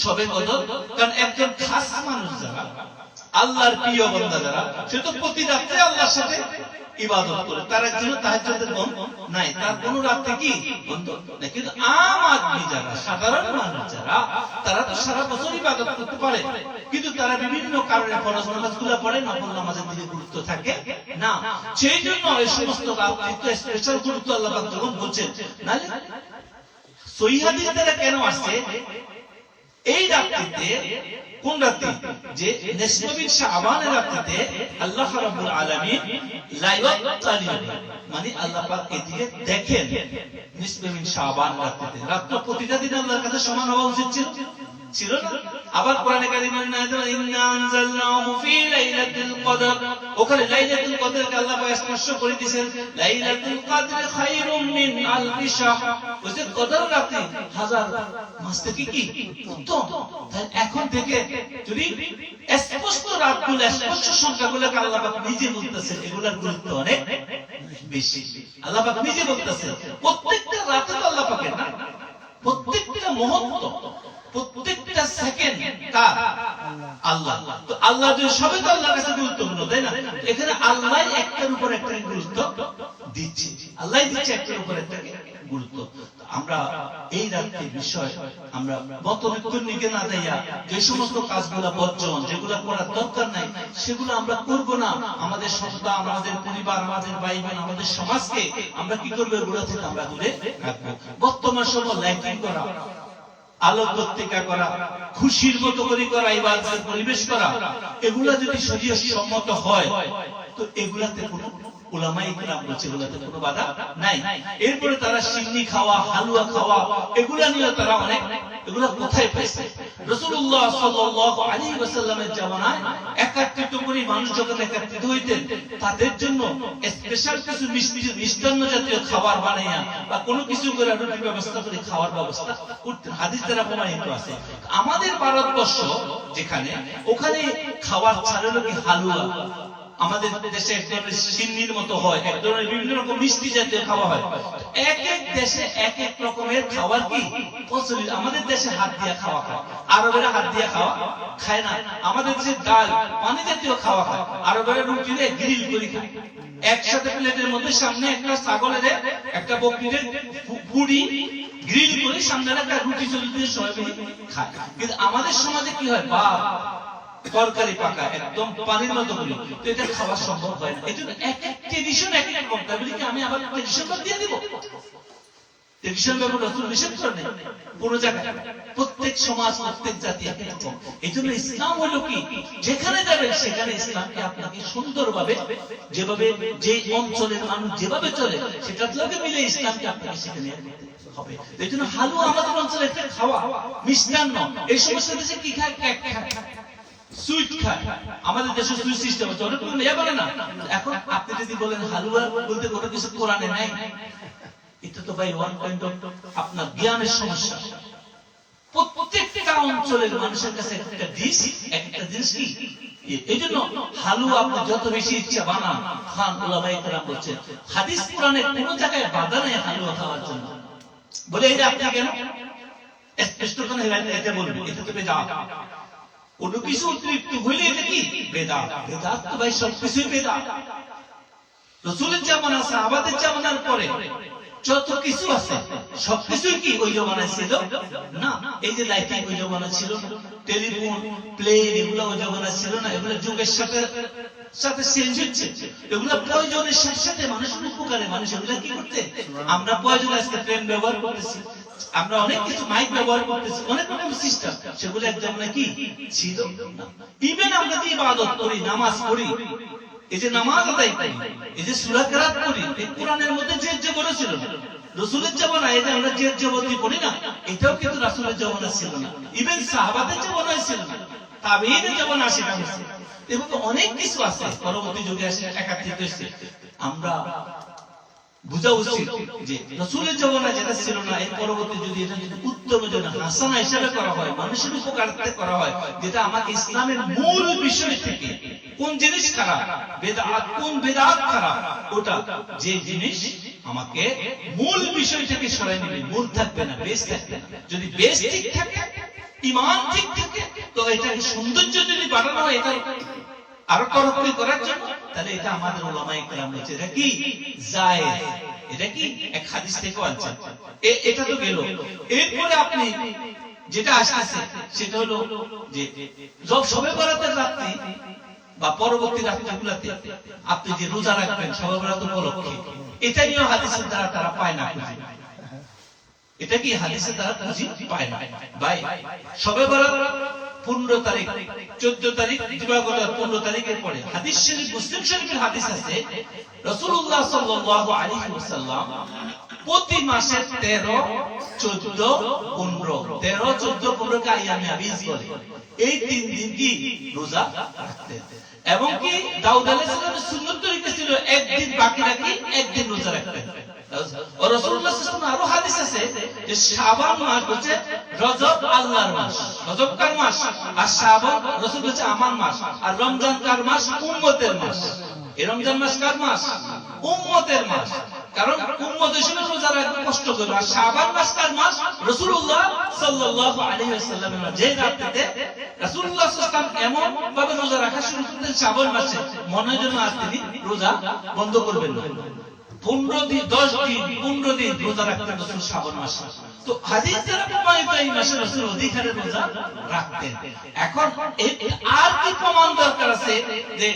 শবে কদর। কারণ একজন খাস মানুষ যারা আল্লাহর প্রিয় বান্দা যারা, সে তো প্রতি রাতে আল্লাহর সাথে ইবাদত করে, তার জন্য তাহাজ্জুদের বন্ধ নাই, তার কোন রাতে কি বন্ধ নাই। কিন্তু আম আদমি যারা, সাধারণ মানুষ যারা, তারা তো সারা বছর ইবাদত করতে পারে, কিন্তু তারা বিভিন্ন কারণে ফরজ নামাজগুলো পড়ে, নফল নামাজের দিকে গুরুত্ব থাকে না। সেই জন্য এই সমস্ত রাত্রিতে স্পেশাল গুরুত্ব আল্লাহ পাক যখন বলছেন, নালে সহিহ হাদিস দ্বারা কেন আসছে এই রাত্রিতে, কোন রাত্রি, যে নিসফ মিন শাবানের রাত্রিতে আল্লাহ রাব্বুল আলামিন লাইলাতুল মানে আল্লাহ পাক এদিকে দেখেন নিসফ মিন শাবান রাত্রিতে। রাত প্রতিটা দিন আল্লাহর কাছে সমান হওয়া উচিত ছিল না? আবার কোরআনে কারিমের আয়াতে ইন্না আনজালনাহু ফি লাইলাতুল কদর, ওখানে লাইলাতুল কদরকে আল্লাহ পাক স্পষ্ট করে দিয়েছেন, লাইলাতুল কদর খায়রুম মিন আলফি শাহ, ওই যে কদর রাতে হাজার মাস থেকে কি উত্তম। তাই এখন থেকে যদি স্পষ্ট রাতগুলো, স্পষ্ট সংখ্যাগুলোকে আল্লাহ পাক নিজে বলতেছেন, এগুলোর গুরুত্ব অনেক বেশি। আল্লাহ পাক নিজে বলতেছেন প্রত্যেকটা রাতে তো আল্লাহ পাকের না, প্রত্যেকটা মুহূর্ত, প্রত্যেকটা সেকেন্ড কার? আল্লাহ। তো আল্লাহ যদি সবে তো আল্লাহর কাছে গুরুত্বপূর্ণ, তাই না? এখানে আল্লাহ একটার উপর একটা গুরুত্ব দিচ্ছে, আল্লাহ দিচ্ছে একটার উপর একটা গুরুত্ব। আমরা এই রাত্রির বিষয় আমরা মতনৈক্যে না দেয়া যে সমস্ত কাজগুলো বর্জন, যেগুলো করার দরকার নাই, সেগুলো আমরা করব না। আমাদের সন্তান, আমাদের পরিবার, আমাদের ভাই বোন, আমাদের সমাজকে আমরা কি করবো, এগুলো থেকে আমরা দূরে রাখবো। বর্তমান সময় লাইটিং করা, আলোকবর্তিকা করা, খুশির মতো করে করা, ইবাদতের পরিবেশ করা, এগুলা যদি শরীয়ত সম্মত হয় তো এগুলাতে কোনো উলামায়ে কিরাম বলছে এগুলাতে কোনো বাধা নাই। এরপরে তারা সিন্নি খাওয়া, হালুয়া খাওয়া, এগুলা নিয়ে তারা অনেক, এগুলা কোথায় পেয়েছে? রাসূলুল্লাহ সাল্লাল্লাহু আলাইহি ওয়াসাল্লামের জামানায় একত্রিত করে মানুষ যখন একত্রিত হইতেন, তাদের জন্য স্পেশাল কিছু মিষ্টান্ন জাতীয় খাবার বানাইয়া বা কোনো কিছু করে রুটির ব্যবস্থা করে খাওয়ার ব্যবস্থা করতেন। হাদিস দ্বারা প্রমাণিত আছে। আমাদের ভারতবর্ষ যেখানে, ওখানে খাবার ছাড়া কি হালুয়া, আমাদের দেশে এক ধরনের সিন্নির মতো হয়, এক ধরনের বিভিন্ন রকম মিষ্টি জাতীয় খাওয়া হয়। এক এক দেশে এক এক রকমের খাবার কি প্রচলিত। আমাদের দেশে হাত দিয়া খাওয়া খায়, আরবেরা হাত দিয়া খাওয়া খায় না। আমাদের দেশে ডাল, পানি জাতীয় খাওয়া খায়, আরবেরা রুটি দিয়ে গ্রিল করে খায়। একসাথে প্লেটের মধ্যে সামনে একটা ছাগলের, একটা বকরির পুরি গ্রিল করে সামনে একটা রুটি চলে দিয়ে সবাই খায়। কিন্তু আমাদের সমাজে কি হয়, বা তরকারি পাকা একদম পানির মতো করি, তো এটা খাওয়া সম্ভব হয় না। এই জন্য এক এক ট্রেডিশন এক এক রকম। তাই বলি কি আমি আবার ট্রেডিশন বাদ দিয়ে দিব? ট্রেডিশন ব্যাপার রাসূল নিষেধ করেন কোন জায়গায়। প্রত্যেক সমাজ, প্রত্যেক জাতি এক এক রকম। এই জন্য ইসলাম হলো কি, যেখানে যাবেন সেখানে ইসলামকে আপনাকে সুন্দরভাবে, যেভাবে যে অঞ্চলের মানুষ যেভাবে চলে সেটার লগে মিলে ইসলামকে আপনাকে সেখানে হবে। এই জন্য হালুয়া আমাদের অঞ্চলে একটা খাওয়া, মিষ্টান্ন। এই সমস্ত দেশে কি খায়? কেক খায়, সুইট খায়। আমাদের দেশে সুইট সিস্টেম আছে, অনেক কোনো ইয়ে বলে না। এখন আপনি যদি বলেন হালুয়া বলতে কোনো কিছু কোরআনে নাই, এটা তো ভাই ওয়ান পয়েন্ট অফ আপনার জ্ঞানের সমস্যা। প্রত্যেকটা অঞ্চলের মানুষের কাছে একটা ডিশ, একটা জিনিস কি। এই জন্য হালুয়া আপনি যত বেশি ইচ্ছা বানান, খান। উলামায়ে কেরাম বলছেন হাদিস কোরআনে কোনো জায়গায় বাধা নেই হালুয়া খাওয়ার জন্য। বলে এটা আপনি কেন স্পষ্ট করে এটা বলবেন, এটা তো বেদাত। কোনো কিছু অতিরিক্ত হইলে এটা কি বেদাত। বেদাত তো ভাই সবকিছুই বেদাত। রাসূলের জামানা, সাহাবাদের জামানার পরে যত কিছু আছে সবকিছু কি ওই জমানায় ছিল না। এই যে লাইটিং ওই জমানায় ছিল না, টেলিফোন, প্লেন, এগুলো ওই জমানায় ছিল না। এগুলো যুগের সাথে সাথে চেঞ্জ হচ্ছে। এগুলো প্রয়োজনের সাথে সাথে মানুষের উপকারে মানুষ এগুলো কি করতে, আমরা প্রয়োজনে আজকে ট্রেন ব্যবহার করতেছি, আমরা অনেক কিছু মাইক ব্যবহার করতেছি, অনেক রকম সিস্টেম, সেগুলো এক জমানায় কি ছিল না। ইভেন আমরা যে ইবাদত করি, নামাজ পড়ি, এই যে নামাজ আদায় করি, এই যে সূরা কেরাত করি, এই কোরআনের মধ্যে যে বলেছিল রাসূলের জামানায়, এই যে আমরা যে জবতি পড়ি না, এটাও কিন্তু রাসূলের জামানায় ছিল না। ইভেন সাহাবাদের জামানায় ছিল না, তাবেঈনের জামানায় আসে না। এবং অনেক কিছু আছে পরবর্তী যুগে এসে একত্রিত হয়েছে। আমরা বুঝা উচিত যে রাসূলের জামানায় যেটা ছিল না, এই পরবর্তী যদি এটা যদি উত্তম জন্য হাসানা হিসেবে করা হয়, মানুষের উপকারার্থে করা হয়, যেটা আমাকে ইসলামের মূল বিষয় থেকে কোন জিনিস খারাপ, বেদাত কোন বেদাত খারাপ, ওটা যে জিনিস আমাকে মূল বিষয় থেকে সরাই নেবে, মূল থাকবে না, বেশ থাকবে না। যদি বেশ ঠিক থাকে, ঈমান ঠিক থাকে, তো এটা সৌন্দর্য যদি বাড়ানো হয় এটা আরো তরক্কি করার জন্য, তাহলে এটা আমাদের উলামায়ে কেরাম বলছে এটা কি জায়েজ, এটা কি এক হাদিস থেকে আছে। এটা তো গেল। এরপরে আপনি যেটা আসছে সেটা হলো যে শবে বরাতের রাত্রি বা পরবর্তী রাত্রিগুলোতে আপনি যে রোজা রাখবেন শবে বরাত উপলক্ষে, এটা নিয়েও হাদিসের দ্বারা তারা পায় না খুঁজে। এটা কি হাদিসের দ্বারা খুঁজে পায় না ভাই। শবে বরাত 15 তারিখ 14 তারিখ দিবাগত 15 তারিখের পরে হাদিস শরীফ মুসলিম শরীফের হাদিস আছে রাসূলুল্লাহ সাল্লাল্লাহু আলাইহি ওয়াসাল্লাম প্রতি মাসে 13, 14, 15 13, 14, 15 কে আইয়ামে আবিজ বলে, এই 3 দিন কি রোজা রাখতেন। এবং কি দাউদ আলাইহিস সালামের সুন্নাত তরিকা ছিল একদিন বাকি রাখি একদিন রোজা রাখতেন। আর রাসূলুল্লাহ সাল্লাল্লাহু আলাইহি ওয়াসাল্লাম আরো হাদিস আছে যে শাবান মাস হচ্ছে রজব আল্লাহর মাস, রজব কার মাস, আর শাবান রাসূল হচ্ছে আমার মাস, আর রমজান কার মাস, উম্মতের মাস। এই রমজান মাস কার মাস? উম্মতের মাস। কারণ উম্মত হিসেবে রোজা রাখতে কষ্ট করবে। আর শাবান মাস কার মাস? রাসূলুল্লাহ সাল্লাল্লাহু আলাইহি ওয়াসাল্লামের মাস। যে রাতে রাসূলুল্লাহ সাল্লাল্লাহু আলাইহি ওয়াসাল্লাম এমন ভাবে রোজা রাখা শুরু করতেন শাবান মাসে, মনে হয় যেন আর তিনি রোজা বন্ধ করবেন না। 15 দিন 10 দিন 15 দিন রোজা রাখতেন রাসূল শাবান মাসে। তো হাদিস দ্বারা প্রমাণিত এই মাসে রাসূল অধিকারে রোজা রাখতেন। এখন আর কি প্রমাণ দরকার আছে যে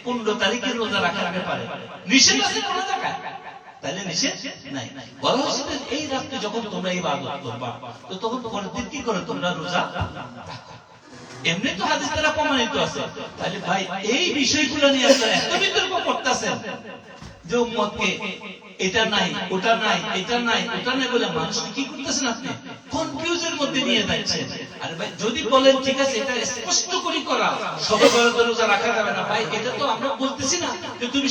15 তারিখে রোজা রাখার ব্যাপারে? নিষেধ আছে কোন জায়গায়? তাহলে নিষেধ নাই। বলা হচ্ছে এই রাতে যখন তোমরা ইবাদত করবা, তো তখন পরের দিন কি করে তোমরা রোজা রাখো। এমনি তো হাদিস দ্বারা প্রমাণিত আছে। তাহলে ভাই এই বিষয়গুলো নিয়ে আপনারা এত বিতর্ক করতেছেন যে উম্মতকে এটা নাই ওটা নাই এটা নাই ওটা নাই বলে মানুষকে কি করতেছেন আপনি কনফিউজের মধ্যে নিয়ে যাচ্ছেন। আরে ভাই যদি বলেন ঠিক আছে এটা স্পষ্ট করে করা শবে বরাতের রোজা রাখা যাবে না, ভাই এটা তো আমরা বলতেছি না যে তুমি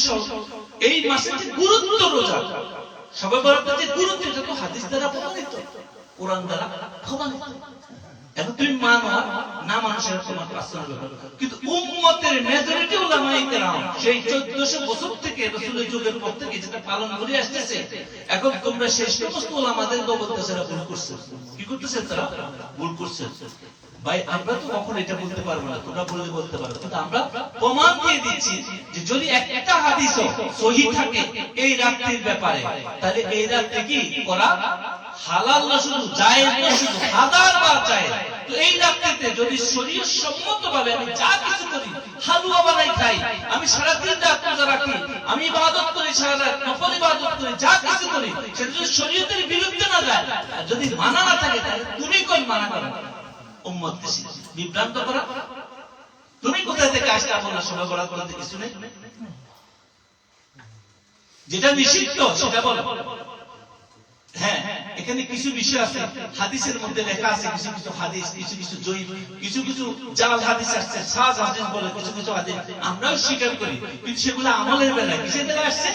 এই মাসের যে গুরুত্ব রোজা, শবে বরাতের যে গুরুত্ব, এটা তো হাদিস দ্বারা প্রমাণিত, কোরআন দ্বারা প্রমাণিত। এখন তুমি মানো না মানো সেটা তোমার পার্সোনাল ব্যাপার, কিন্তু উম্মতের মেজরিটি উলামায়ে কেরাম সেই 1400 বছর থেকে রাসূলের যুগের পর থেকে যেটা পালন করে আসতেছে, এখন তোমরা সেই সমস্ত উলামাদেরকে বলতেছে এরা ভুল করছে। কি করতেছে তারা? ভুল করছে। ভাই আমরা তো কখনো এটা বলতে পারবো না, তোমরা বললে বলতে পারো, কিন্তু আমরা প্রমাণ দিয়ে দিচ্ছি যে যদি একটা হাদিসও সহিহ থাকে এই রাত্রির ব্যাপারে, তাহলে এই রাত্রি কি করা হালাল না শুধু জায়েজ না শুধু হাজারবার জায়েজ। তো এই রাত্রিতে যদি শরীয়ত সম্মতভাবে আমি যা কিছু করি, হালুয়া বানাই খাই, আমি সারা দিন রাত রোজা রাখি, আমি ইবাদত করি, সারা রাত নফল ইবাদত করি, যা কিছু করি সেটা যদি শরীয়তের বিরুদ্ধে না যায়, যদি মানা না থাকে, তাহলে তুমি কোন মানা করো উম্মতকে বিভ্রান্ত করা? তুমি কোথায় থেকে আসলে আপনার শবে বরাত বলতে কিছু নেই? যেটা নিষিদ্ধ সেটা বলো। হ্যাঁ, এখানে কিছু বিষয় আছে হাদিসের মধ্যে লেখা আছে, কিছু কিছু হাদিস, কিছু কিছু জয়ীফ, কিছু কিছু জাল হাদিস আসছে, সাজ হাদিস বলে কিছু কিছু হাদিস আমরাও স্বীকার করি, কিন্তু সেগুলো আমলের বেলায় কিসের বেলায় আসছে?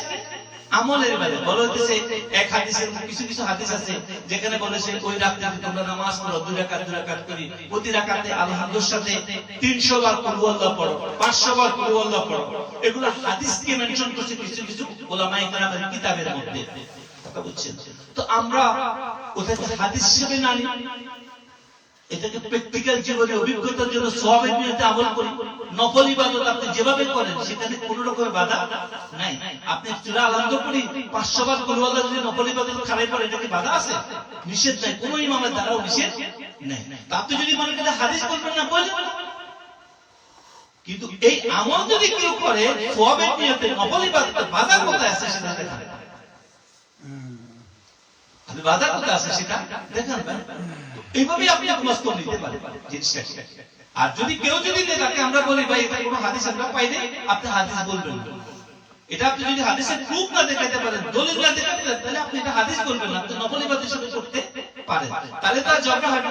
আমলের বেলায়। বলা হচ্ছে এক হাদিসের কিছু কিছু হাদিস আছে যেখানে বলেছে ওই রাতে তোমরা নামাজ পড়ো 2 রাকাত 2 রাকাত করি, প্রতি রাকাতে আলহামদুলিল্লাহর সাথে 300 বার কুল আল্লাহ পড়ো, 500 বার কুল আল্লাহ পড়ো। এগুলো হাদিসকে মেনশন করছে কিছু কিছু উলামায়ে কেরামের কিতাবের মধ্যে। তো আমরা ওটাকে হাদিস হিসেবে না নিই, এটাকে প্র্যাকটিক্যাল জীবনে অভিজ্ঞতার জন্য সওয়াবের নিয়তে আমল করি। নফল ইবাদত আপনি যেভাবে করেন সেখানে কোনো রকমের বাধা নাই। আপনি সূরা আল-আনফাল পড়ি 500 বার কুল আল্লাহ যদি নফল ইবাদত খারাপ পড়ে, এটা কি বাধা আছে? নিষেধ নাই, কোনো ইমামের দ্বারাও নিষেধ নাই। তা আপনি যদি মনে করেন হাদিস বলবেন না, বলবেন, কিন্তু এই আমল যদি কেউ করে সওয়াবের নিয়তে নফল ইবাদত, বাধা কোথায় আছে সেটা দেখান। বাধা কোথায় আছে সেটা দেখান। এইভাবে আপনি মস্ত নিতে পারেন জিনিসটা। আর যদি কেউ যদি তাকে আমরা বলি ভাই এটা কোনো হাদিস আমরা পাই নাই, আপনি হাদিস বলবেন। এটা আপনি যদি হাদিসের প্রুফ না দেখাতে পারেন, দলিল না দেখাতে পারেন, তাহলে আপনি এটা হাদিস বলবেন না, আপনি নফল ইবাদত হিসেবে করতে পারেন, তাহলে তো আর ঝগড়া হয় না।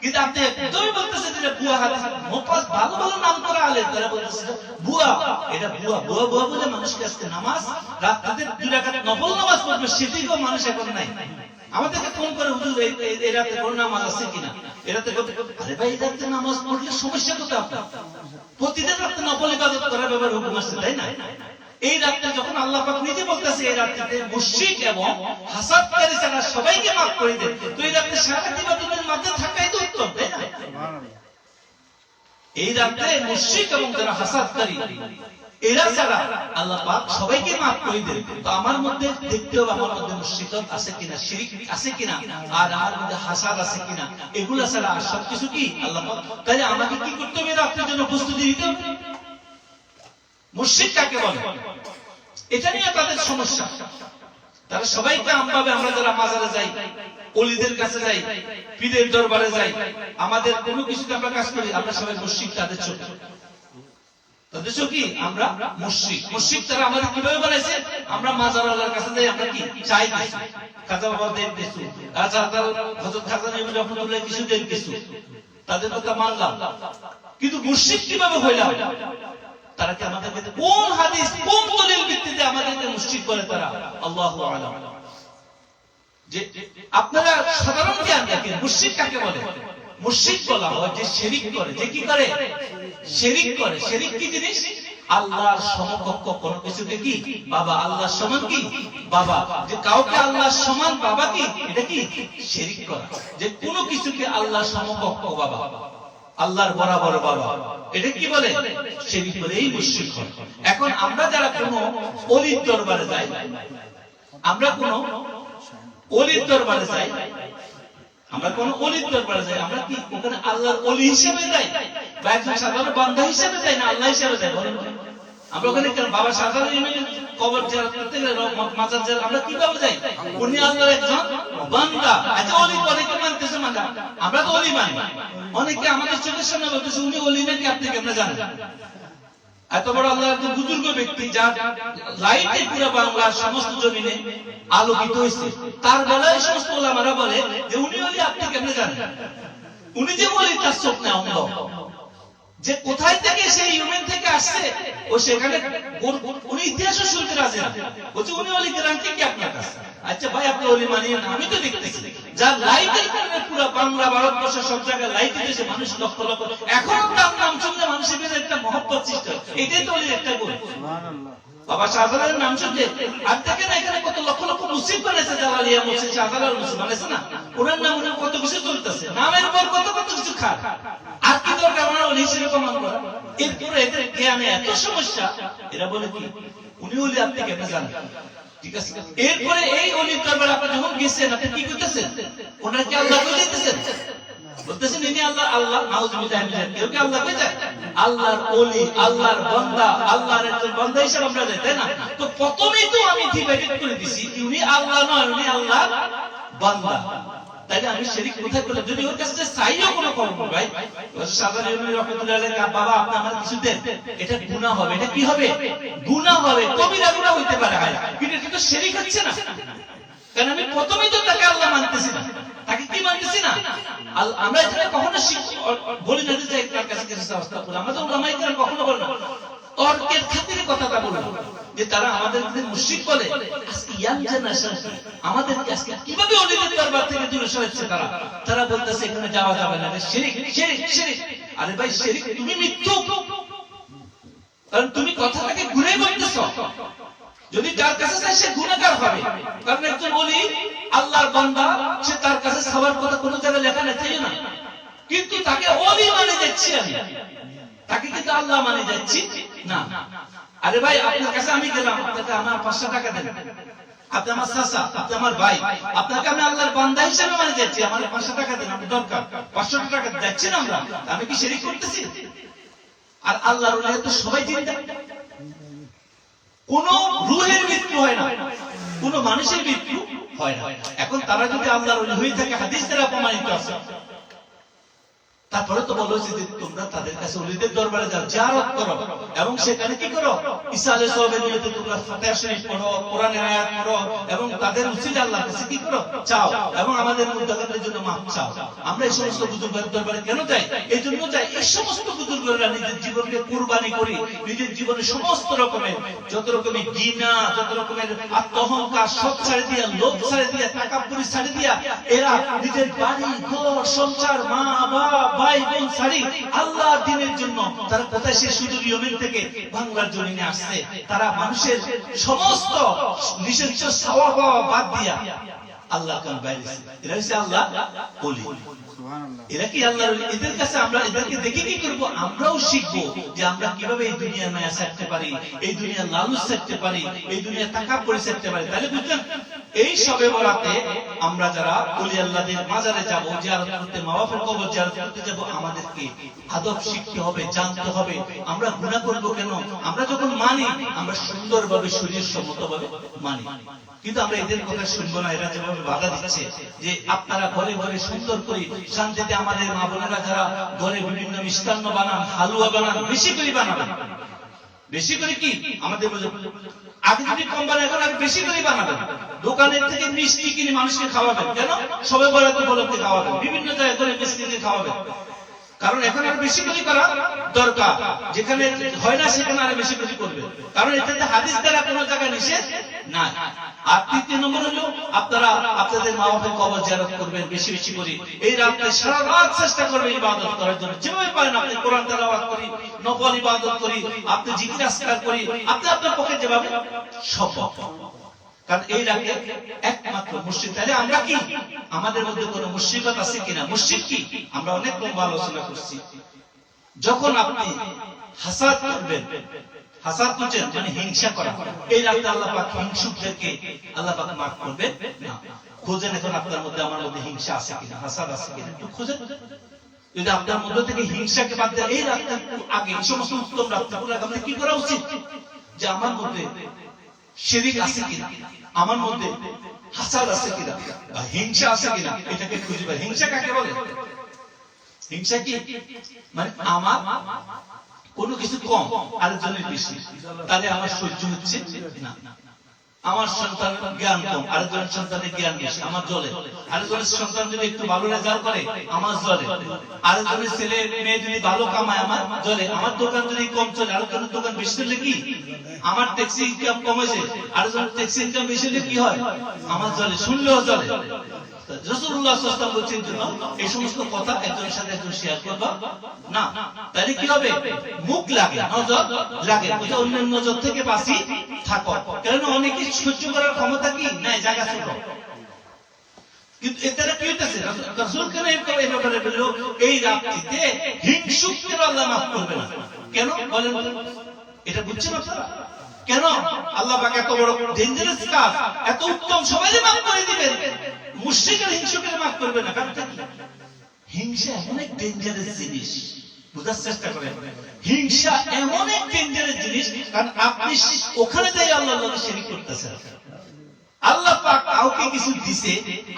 কিন্তু আপনি একদমই বলতেছেন যে ভুয়া হাদিস, মোপাস ভালো ভালো নাম করা আলেম তারা বলতেছে ভুয়া, এটা ভুয়া। ভুয়া ভুয়া বলে মানুষকে আজকে নামাজ রাতে 2 রাকাত নফল নামাজ পড়বে সেদিকেও মানুষ এখন নাই। আমাদেরকে ফোন করে হুজুর এই রাতে কোন নামাজ আছে কিনা, এরাতে আরে ভাই এই রাতে নামাজ পড়লে সমস্যা কোথায়? আপনার প্রতিদিন রাতে নফল ইবাদত করার ব্যাপারে হুকুম আছে, তাই না? এই রাত্রে যখন আল্লাহ পাক নিজে বলতেছে এই রাত্রিতে মুশরিক এবং হাসাদকারী যারা সবাইকে মাফ করে দেন, তো এই রাত্রে সারাত ইবাদতের মধ্যে থাকাই তো উত্তম, তাই না? এই রাত্রে মুশরিক এবং যারা হাসাদকারী এরা ছাড়া আল্লাহ পাক সবাইকে মাফ করে দেন। তো আমার মধ্যে দেখতে হবে আমার মধ্যে মুশরিকত আছে কিনা, শিরক আছে কিনা, আর আমার মধ্যে হাসাদ আছে কিনা, এগুলা ছাড়া আর সবকিছু কি আল্লাহ পাক। তাহলে আমাকে কি করতে হবে? রাত্রের জন্য প্রস্তুতি নিতে হবে। মুশরিক কাকে বলে? এটা নিয়ে তাদের সমস্যা। তারা সবাইকে আমভাবে, আমরা যারা মাজারে যাই, ওলিদের কাছে যাই, পীরের দরবারে যাই, আমাদের কোনো কিছুতে আমরা কাজ করি, আমরা সবাই মুশরিক তাদের চোখে। তাদের চোখে কি আমরা মুশরিক? মুশরিক তারা আমাদের কিভাবে বানাইছে? আমরা মাজারওয়ালার কাছে যাই, আমরা কি চাই কিছু, খাজা বাবা দেন কিছু, হযরত খাজা নবী রহমাতুল্লাহ কিছু দেন কিছু, তাদের কথা মানলাম। কিন্তু মুশরিক কিভাবে হইলাম? তারা কি আমাদেরকে কোন হাদিস কোন দলিল ভিত্তিতে আমাদেরকে মুশরিক করে তারা? আল্লাহু আ'লাম। যে আপনারা সাধারণ জ্ঞান দেখেন, মুশরিক কাকে বলে? মুশরিক বলা হয় যে শিরক করে, যে কি করে? শিরক করে। শিরক কি জিনিস? আল্লাহর সমকক্ষ কোন কিছুকে কি বাবা, আল্লাহর সমান কি বাবা, যে কাউকে আল্লাহর সমান বাবা কি, এটা কি শিরক করা। যে কোনো কিছুকে আল্লাহর সমকক্ষ বাবা, আল্লাহর বরাবর বাবা, এটা কি বলে? শিরক বলে। এই মুশরিক হয়। এখন আমরা যারা কোনো ওলির দরবারে যাই, আমরা কোনো ওলির দরবারে যাই, আমরা কোন ওলির দরবারে যাই, আমরা কি ওখানে আল্লাহর ওলি হিসেবে যাই, বা একজন সাধারণ বান্দা হিসেবে যাই, না আল্লাহ হিসেবে যাই? বলেন আমরা ওখানে কেন বাবা সাধারণ কবর জিয়ারত করতে গেলে, মাজার জিয়ারত, আমরা কিভাবে যাই? উনি আল্লাহর একজন বান্দা। আচ্ছা ওলি অনেকে মানতেছে, মানে আমরা তো ওলি মানি, অনেকে আমাদের চোখের সামনে বলতেছে উনি ওলি নাকি, আপনি কেমনে জানেন? এত বড় আল্লাহর একজন বুজুর্গ ব্যক্তি, যার লাইটে পুরো বাংলার সমস্ত জমিনে আলোকিত হয়েছে, তার বেলায় সমস্ত ওলামারা বলে যে উনি ওলি, আপনি কেমনে জানেন? উনি যে বলি তার চোখ না অন্ধ, যে কোথায় থেকে সেই ইউমেন থেকে আসছে ও সেখানে উনি ইতিহাসও শুনতে রাজি না, বলছে উনি ওলি গ্যারান্টি কি আপনার কাছে? আচ্ছা ভাই আপনি ওলি মানিয়ে না, আমি তো দেখতেছি যার লাইটের কারণে পুরো বাংলা ভারতবর্ষের সব জায়গায় লাইট দিতেছে, মানুষ লক্ষ লক্ষ, এখন তার নাম শুনলে মানুষের ভিতরে একটা মহব্বত সৃষ্টি হয়। এটাই তো ওলির একটা গুণ। বাবা শাহজালালের নাম শুনলে আর দেখেন এখানে কত লক্ষ লক্ষ মসজিদ বানাইছে, জালালিয়া মসজিদ, শাহজালাল মসজিদ বানাইছে না, ওনার নাম উনি কত কিছু চলতেছে, নামের পর কত কত কিছু খায়। আর কি দরকার আমার ওলি হিসেবে প্রমাণ করা? এরপরে এদের জ্ঞানে এত সমস্যা, এরা বলে কি উনি ওলি, আপনি কেমনে জানেন? ঠিক আছে, এরপরে এই ওলির দরবারে আপনি যখন গেছেন, আপনি কি করতেছেন? ওনার কি আল্লাহ কই দিতেছেন? বলতেছেন ইনি আল্লাহ। আল্লাহ নাউযুবিল্লাহ মিন কেউ কি আল্লাহ কই যায়? আল্লাহর ওলি, আল্লাহর বান্দা, আল্লাহর একজন বান্দা হিসেবে আমরা যাই, তাই না? তো প্রথমেই তো আমি ডিভাইড করে দিছি উনি আল্লাহ নয়, উনি আল্লাহর বান্দা। তাইলে আমি শিরক কোথায় করলাম? যদি ওর কাছে চাইও কোনো কর্ম, ভাই সাধারণ রহমাতুল্লাহ আলাইহি, বাবা আপনি আমার কিছু দেন, এটা গুনাহ হবে। এটা কি হবে? গুনাহ হবে, কবিরা গুনাহ হইতে পারে। কিন্তু এটা তো শিরক হচ্ছে না, কারণ আমি প্রথমেই তো তাকে আল্লাহ মানতেছি না, তাকে কি মানতেছি না? আমরা এখানে কখনো বলি না যে তার কাছে কিছু ব্যবস্থা করে, আমরা তো ওলামায়ে কেরাম কখনো বলি না, তর্কের খাতিরে কথাটা বলবো যে তারা আমাদেরকে মুশরিক বলে। আজকে ইয়াং জেনারেশন আমাদেরকে আজকে কিভাবে ওলিদের দরবার থেকে দূরে সরাচ্ছে তারা। তারা বলতেছে এখানে যাওয়া যাবে না, শিরক শিরক শিরক। আরে ভাই শিরক তুমি মৃত্যু, কারণ তুমি কথাটাকে ঘুরে বলতেছো। যদি তার কাছে চাই সে গুনাহগার হবে, কারণ একজন ওলি আল্লাহর বান্দা, সে তার কাছে সবার কথা কোনো জায়গায় লেখা নেই, তাই না? কিন্তু তাকে ওলি মানে যাচ্ছি আমি, তাকে কিন্তু আল্লাহ মানে যাচ্ছি না। আরে ভাই আপনার কাছে আমি গেলাম, আপনাকে আমার 500 টাকা দেন, আপনি আমার চাচা, আপনি আমার ভাই, আপনাকে আমি আল্লাহর বান্দা হিসেবে মানে যাচ্ছি, আমার 500 টাকা দেন, আমার দরকার 500 টাকা যাচ্ছি না আমরা, আমি কি শিরক করতেছি? আর আল্লাহর ওলি তো সবাই জিন্দা, কোন রূহের মৃত্যু হয় না, কোন মানুষের মৃত্যু হয় না। এখন তারা যদি আল্লাহর ওলি হয়ে থাকে, হাদিস দ্বারা প্রমাণিত আছে, তারপরে তো বলো যে তোমরা তাদের কাছে ওলিদের দরবারে যাও, জিয়ারত করো, এবং সেখানে কি করো? ঈসা আলাইহিস সালামের নিয়তে তোমরা ফাতিহা শরীফ পড়ো, কোরআনের আয়াত পড়ো, এবং তাদের উসিলা আল্লাহর কাছে কি করো? চাও, এবং আমাদের মুনতাকিদের জন্য মাফ চাও। আমরা এই সমস্ত বুজুর্গের দরবারে কেন যাই? এই জন্য যাই, এই সমস্ত বুজুর্গরা নিজের জীবনকে কুরবানি করি, নিজের জীবনে সমস্ত রকমের যত রকমের ঘৃণা, যত রকমের আত্মঅহংকার সব ছেড়ে দিয়ে, লোভ ছেড়ে দিয়ে, তাকাব্বুরি ছেড়ে দিয়ে, এরা নিজের বাড়ি ঘর সংসার, মা বাবা, ভাই বোন ছাড়ি আল্লাহর দ্বীনের জন্য তারা কোথায় সে সুদূর ইয়েমেন থেকে বাংলার জমিনে আসছে। তারা মানুষের সমস্ত নিষিদ্ধ ছাওয়া পাওয়া বাদ দিয়া আল্লাহ কান বাইরে, এরা হচ্ছে আল্লাহ ওলি। এরা কি আল্লাহ? এদের কাছে আমরা এদেরকে দেখে কি করবো? আমরাও শিখবো যে আমরা কিভাবে এই দুনিয়ার মায়া ছাড়তে পারি, এই দুনিয়ার লালুচ ছাড়তে পারি, এই দুনিয়ার টাকা পরে ছাড়তে পারি। তাহলে বুঝলেন, এই সবে বরাতে আমরা যারা ওলি আল্লাহদের মাজারে যাবো, জিয়ারত করতে, মা বাপের কবর জিয়ারত করতে যাবো, আমাদেরকে আদব শিখতে হবে, জানতে হবে। আমরা গুনাহ করবো কেন? আমরা যখন মানি, আমরা সুন্দরভাবে শরীর সম্মতভাবে মানি। কিন্তু আমরা এদের কথা শুনবো না। এরা যেভাবে বাধা দিচ্ছে যে আপনারা ঘরে ঘরে সুন্দর করে শান্তিতে, আমাদের মা বোনেরা যারা ঘরে বিভিন্ন মিষ্টান্ন বানান, হালুয়া বানান, বেশি করে বানাবেন। বেশি করে কি আমাদের আগে যদি কম বানায়, এখন আগে বেশি করে বানাবেন। দোকানের থেকে মিষ্টি কিনে মানুষকে খাওয়াবেন। কেন? সবে বরাত উপলক্ষে খাওয়াবেন, বিভিন্ন জায়গায় করে মিষ্টি কিনে খাওয়াবেন। কারণ এখন আর বেশি করে করা দরকার। যেখানে হয় না সেখানে আরো বেশি করে করবে, কারণ এটাতে হাদিস দ্বারা কোনো জায়গায় নিষেধ নাই। আর তৃতীয় নম্বর হলো আপনারা আপনাদের মা বাপের কবর জিয়ারত করবেন বেশি বেশি করে। এই রাতে সারা রাত চেষ্টা করবেন ইবাদত করার জন্য। যেভাবে পারেন আপনি কোরআন তেলাওয়াত করি, নফল ইবাদত করি, আপনি জিকির আজকার করি, আপনি আপনার পক্ষে যেভাবে সম্ভব। কারণ এই রাতে একমাত্র মুশরিক। তাহলে আমরা কি, আমাদের মধ্যে কোনো মুশরিকত আছে কিনা? মুশরিক কি আমরা অনেক লম্বা আলোচনা করছি। যখন আপনি হাসাদ করবেন, হাসাদ বুঝেন মানে হিংসা করা, এই রাতে আল্লাহ পাক হিংসুকদেরকে আল্লাহ পাক মাফ করবেন না। খোঁজেন এখন আপনার মধ্যে আমার মধ্যে হিংসা আছে কিনা, হাসাদ আছে কিনা, একটু খোঁজেন। যদি আপনার মধ্যে থেকে হিংসাকে বাদ দেন, এই রাতে আগে এই সমস্ত উত্তম রাতগুলো আমাদের কি করা উচিত? যে আমার মধ্যে শিরক আছে কিনা, আমার মধ্যে হাসাদ আছে কিনা, বা হিংসা আছে কিনা, এটাকে খুঁজে পাই। হিংসা কাকে বলে? হিংসা কি মানে আমার কোনো কিছু কম আরেকজনের বেশি, তাহলে আমার সহ্য হচ্ছে না। আমার সন্তান জ্ঞান কম, আরেকজনের সন্তানের জ্ঞান বেশি, আমার জ্বলে। আরেকজনের সন্তান যদি একটু ভালো রেজাল্ট করে, আমার জ্বলে। আরেকজনের ছেলে মেয়ে যদি ভালো কামায়, আমার জ্বলে। আমার দোকান যদি কম চলে, আরেকজনের দোকান বেশি চলে কি আমার ট্যাক্সি ইনকাম কমেছে, আরেকজনের ট্যাক্সি ইনকাম বেশি হলে কি হয়? আমার জ্বলে, শুনলেও জ্বলে। রাসূলুল্লাহ সাল্লাল্লাহু আলাইহি ওয়াসাল্লাম বলছেন এই সমস্ত কথা একজনের সাথে একজন শেয়ার করবা না। তাহলে কি হবে? মুখ লাগে, নজর লাগে। অন্যের নজর থেকে বাঁচি থাকো। কারণ অনেকে সহ্য করার ক্ষমতা কি নাই, জায়গা ছোট। কিন্তু এটারে কি হইতেছে? রাসূল কেন এই ব্যাপারে বলল এই রাত্রিতে হিংসুকদের আল্লাহ মাফ করবে না? কেন বলেন? এটা বুঝছেন আপনারা? কেন আল্লাহ পাক এত বড় ডেঞ্জারাস কাজ, এত উত্তম, সবাইকে মাফ করে দিবেন, মুশরিকের হিংসুকের মাফ করবে না? কারণ হিংসা এমন এক ডেঞ্জারাস জিনিস, বুঝার চেষ্টা করেন। হিংসা এমন এক ডেঞ্জারাস জিনিস, কারণ আপনি ওখানে যাই আল্লাহর সাথে শিরক করতেছেন। আল্লাহ পাক কাউকে কিছু দিছে,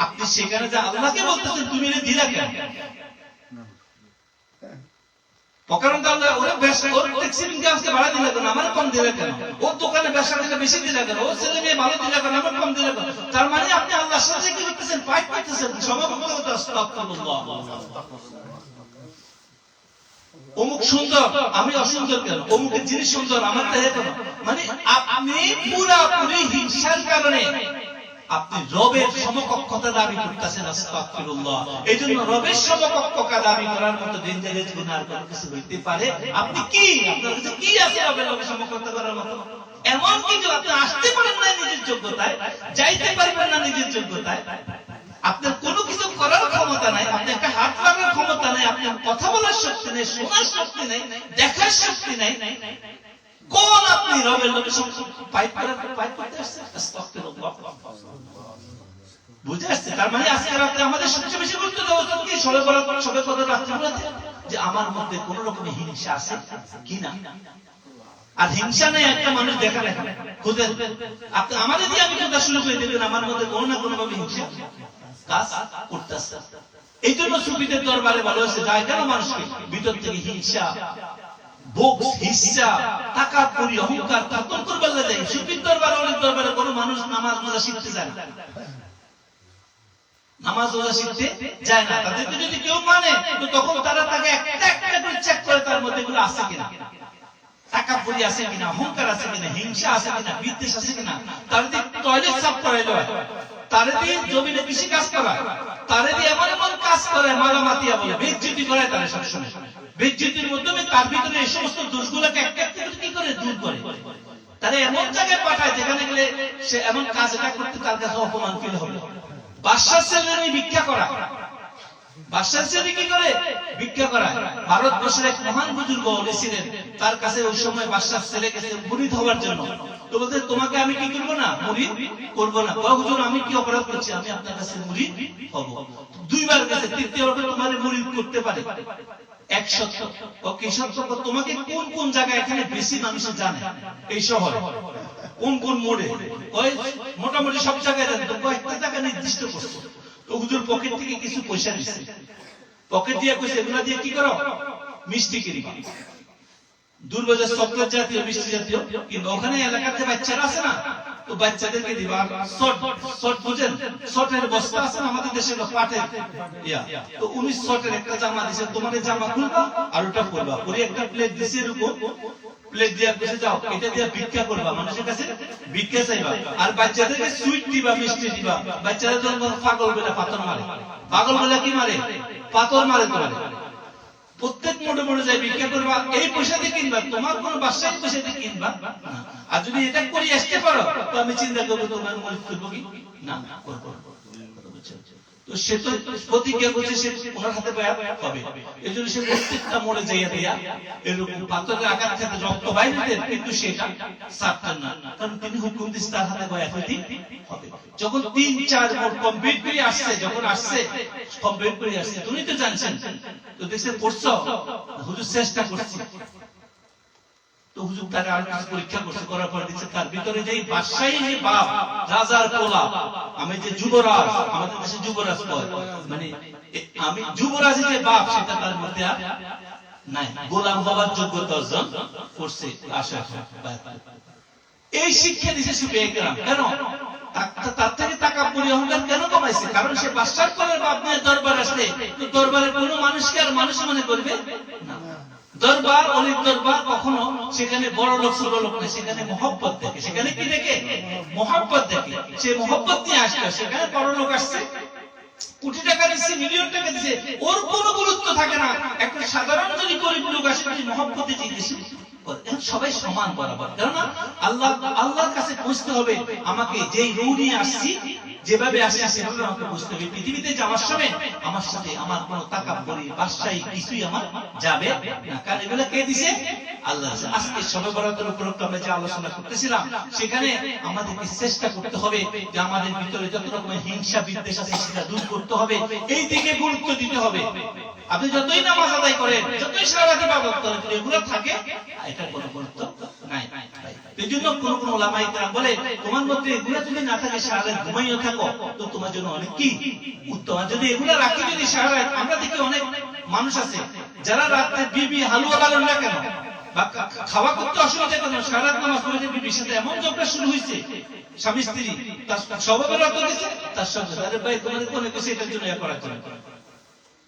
আপনি সেখানে যা আল্লাহকে বলতেছেন তুমি এটা দিলা কেন? কারণ ওরা ব্যবসা, ওর ট্যাক্সি ইনকামকে বাড়া দিলা কেন, আমার কম দিলা কেন? ওর দোকানে ব্যবসা থেকে বেশি দিলা কেন? ওর ছেলে মেয়ে ভালো দিলা কেন, আমার কম দিলা কেন? তার মানে আপনি আল্লাহর সাথে কি করতেছেন? ফাইট করতেছেন। সমাপকতা আস্তাগফিরুল্লাহ। অমুক সুন্দর, আমি অসুন্দর কেন? অমুকের জিনিস সুন্দর, আমার দেহে কেন? মানে আপনি পুরোপুরি হিংসার কারণে আপনি রবের সমকক্ষতা দাবি করতেছেন। আস্তাগফিরুল্লাহ। এইজন্য রবের সমকক্ষতা দাবি করার মতো ডেঞ্জারাস গুনাহ আর কিছু হইতে পারে? আপনি কি, আপনার কাছে কি আছে রবের সমকক্ষতা করার মতো? এমন কিছু আপনি আসতে পারেন না নিজের যোগ্যতায়, যাইতে পারবেন না নিজের যোগ্যতায়, আপনার কোনো কিছু করার ক্ষমতা নাই, আপনি একটা হাত লাগার ক্ষমতা নাই, আপনার কথা বলার শক্তি নেই, শোনার শক্তি নেই, দেখার শক্তি নেই। কোন আপনি রবের লোকের সঙ্গে ফাইট করতে আসছেন? আস্তাগফিরুল্লাহ। বুঝে আসছে? তার মানে আজকে রাতে আমাদের সবচেয়ে বেশি গুরুত্ব দেওয়া উচিত কি? সবে বরাত রাত্রিগুলোতে যে আমার মধ্যে কোন রকমের হিংসা আছে কিনা। আর হিংসা নেই একটা মানুষ দেখা না, খুঁজেন। আপনি আমাদের দিয়ে আমি কথা শুরু করে দেবেন, আমার মধ্যে কোনো না কোনো ভাবে হিংসা কাজ করতেছে। এই জন্য সুফিদের দরবারে ভালো হয়েছে যায় কেন? মানুষকে ভিতর থেকে হিংসা, ভোগ, হিংসা, তাকাব্বুরি, অহংকার তারতম করবার লাগে। সুফির দরবারে, অনেক দরবারে কোনো মানুষ নামাজ রোজা শিখতে যায় না, নামাজ রোজা শিখতে যায় না। তাদেরকে যদি কেউ মানে, তো তখন তারা তাকে একটা একটা করে চেক করে তার মধ্যে এগুলো আছে কিনা, তাকাব্বুরি আছে কিনা, অহংকার আছে কিনা, হিংসা আছে কিনা, বিদ্বেষ আছে কিনা। তারা দিয়ে টয়লেট সাফ করাইলো, তারা দিয়ে জমিনে কৃষি কাজ করা, তারা দিয়ে এমন এমন কাজ করে মালামাতিয়া বলে, বেজ্জতি করে তারা সবসময়। বেজ্জতির মাধ্যমে তার ভিতরে এই সমস্ত দোষগুলোকে একটা একটা করে কি করে দূর করে। তারা এমন জায়গায় পাঠায় যেখানে গেলে সে এমন কাজটা করতে তার কাছে অপমান ফিল হবে। বাদশার ছেলে ভিক্ষা করা, বাদশার ছেলে কি করে ভিক্ষা করা। ভারতবর্ষের এক মহান বুজুর্গ ছিলেন, তার কাছে ওই সময় বাদশার ছেলে গেছে মুরিদ হওয়ার জন্য। তো বলতে তোমাকে আমি কি করবো না, মুরিদ করবো না। হুজুর আমি কি অপরাধ করছি, আমি আপনার কাছে মুরিদ হব। দুইবার গেছে, তৃতীয়বার তোমার মুরিদ করতে পারে। 100 ওকে সত্য। তোমাকে কোন কোন জায়গায় এখানে বেশি মানুষ জানে এই শহরে, কোন কোন মোড়ে, ওই মোটামুটি সব জায়গায় জানে। তো কয়েকটা জায়গা নির্দিষ্ট করছে। তো হুজুর পকেট থেকে কিছু পয়সা দিচ্ছে, পকেট দিয়ে কইছে এগুলা দিয়ে কি করো, মিষ্টি কিনবা, দুর্বাজার চকলেট জাতীয় মিষ্টি জাতীয় কিংবা ওখানে এলাকাতে বাচ্চারা আছে না, তো বাচ্চাদেরকে দিবা। শর্ট বুঝেন, শর্টের বস্তা আছে না আমাদের দেশে পাটের ইয়া, তো উনি শর্টের একটা জামা দিছে, তোমার জামা খুলবা আর ওটা পরবা, পরে একটা প্লেট দিছে এরকম, প্লেট দিয়া বসে যাও, এটা দিয়া ভিক্ষা করবা, মানুষের কাছে ভিক্ষা চাইবা। আর বাচ্চাদেরকে সুইট দিবা, মিষ্টি দিবা। বাচ্চারা যখন পাগল বলে পাথর মারে, পাগল বলে কি মারে, পাথর মারে তোমার। প্রত্যেক মোড়ে মোড়ে যাই ভিক্ষা করবা, এই পয়সা দিয়ে কিনবা, তোমার কোন বাসায় পয়সা দিয়ে কিনবা। আর যদি এটা করে আসতে পারো তো আমি চিন্তা করবো তোমার মনে করবো কি না করবো। তো সে তো প্রতিজ্ঞা করছে সে ওনার হাতে হবে। এই জন্য সে প্রত্যেকটা মোড়ে যাইয়া দিয়া এরকম পাথরের আঘাত খেতে রক্ত বাইরে দিতেন, কিন্তু সেটা ছাড়তেন না, কারণ তিনি হুকুম দিচ্ছে তার হাতে বয়া হইতে হবে। যখন 3-4 মোড় কমপ্লিট করে আসছে, যখন আসছে কমপ্লিট করে আসছে, তুমি তো জানছেন, তো দেখছে পড়ছো, হুজুর চেষ্টা করছে। তো হুজুর তার আর কিছু পরীক্ষা করছে, করার পর দিচ্ছে তার ভিতরে যে বাদশাহী যে বাপ, রাজার পোলা, আমি যে যুবরাজ, আমাদের দেশে যুবরাজ কয়, মানে আমি যুবরাজ যে বাপ, সেটা তার মধ্যে আর নাই। গোলাম হওয়ার যোগ্যতা অর্জন করছে। আশা এই শিক্ষা দিছে সুফিয়াকেরাম। কেন তার থেকে তাকাব্বুরি অহংকার কেন কমাইছে? কারণ সে বাদশার কোলের বাপ নিয়ে দরবার আসলে, তো দরবারের কোন মানুষকে আর মানুষ মনে করবে না। দরবার, অনেক দরবার কখনো সেখানে বড় লোক ছোট লোক নেই, সেখানে মহব্বত দেখে। সেখানে কি দেখে? মহব্বত দেখে। সে মহব্বত নিয়ে আসছে, সেখানে বড় লোক আসছে, কোটি টাকা দিচ্ছে, মিলিয়ন টাকা দিচ্ছে, ওর কোনো গুরুত্ব থাকে না। একটা সাধারণ যদি গরিব লোক আসে, মহব্বতে জিজ্ঞেস সবাই সমান বরাবর। কেননা আল্লাহর কাছে পৌঁছতে হবে। আমাকে যেই রূহ নিয়ে আসছি, যেভাবে আসছি সেভাবে আমাকে বুঝতে হবে। পৃথিবীতে যাওয়ার সময় আমার সাথে আমার কোনো তাকাব্বুরি, বাদশাহী কিছুই আমার যাবে না, কারণ এগুলো কে দিছে? আল্লাহ। আজকে শবে বরাতের উপলক্ষে আমরা যে আলোচনা করতেছিলাম, সেখানে আমাদেরকে চেষ্টা করতে হবে যে আমাদের ভিতরে যত রকমের হিংসা বিদ্বেষ আছে সেটা দূর করতে হবে, এই দিকে গুরুত্ব দিতে হবে। আপনি যতই নামাজ আদায় করেন, যতই সারাদিন ইবাদত করেন, এগুলো থাকে এটা কোনো গুরুত্ব নাই। এই জন্য কোন কোন ওলামায়ে কেরাম বলে, তোমার মধ্যে এগুলো যদি না থাকে, সারাদিন ঘুমাইও থাকো, তো তোমার জন্য অনেক কি উত্তম। যদি এগুলো রাখি, যদি সারাদিন, আমরা দেখি অনেক মানুষ আছে যারা রাতে বিবি হালুয়া লাগান না কেন, বা খাওয়া করতে অসুবিধা কেন, সারাদিন নামাজ পড়ে বিবির সাথে এমন ঝগড়া শুরু হয়েছে, স্বামী স্ত্রী, তার স্বভাবের অর্থ দিচ্ছে, তার সঙ্গে আরে ভাই তোমার কোনে কিছু এটার জন্য ইয়া করার জন্য,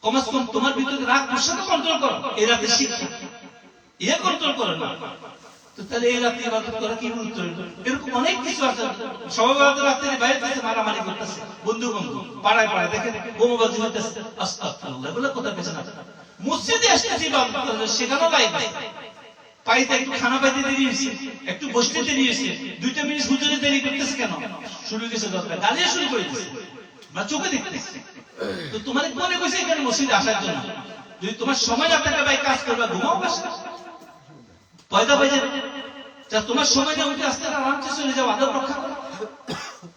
কমাস কম তোমার ভিতরে রাগ কুসাকে কন্ট্রোল করো। এই রাতে শিক্ষা ইয়ে কন্ট্রোল করো না, তো তাহলে এই রাতে ইবাদত করা কি গুরুত্ব? এরকম অনেক কিছু আছে। সবাই রাতে বাইরে থেকে মারামারি করতেছে, বন্ধু বন্ধু পাড়ায় পাড়ায় দেখে বোমাবাজি হইতেছে, আস্তাগফিরুল্লাহ, এগুলো কোথায় পেছে না। মসজিদে আসতেছি ইবাদত করতে, সেখানেও লাইন পাইতে একটু খানা পাইতে দেরি হয়েছে, একটু বসতে দেরি হয়েছে, 2 মিনিট হুজুরে দেরি করতেছে কেন, শুরু গেছে দরকার, গালিও শুরু করে দিচ্ছে, বা চোখে দেখতেছে। তো তোমার মনে কইছে এখানে মসজিদে আসার জন্য, যদি তোমার সময় না থাকে ভাই কাজ করবা, ঘুমাও বাসা পয়দা বাজে, যা তোমার সময় না উঠে আসতে আরামসে চলে যাও, আদব রক্ষা করো।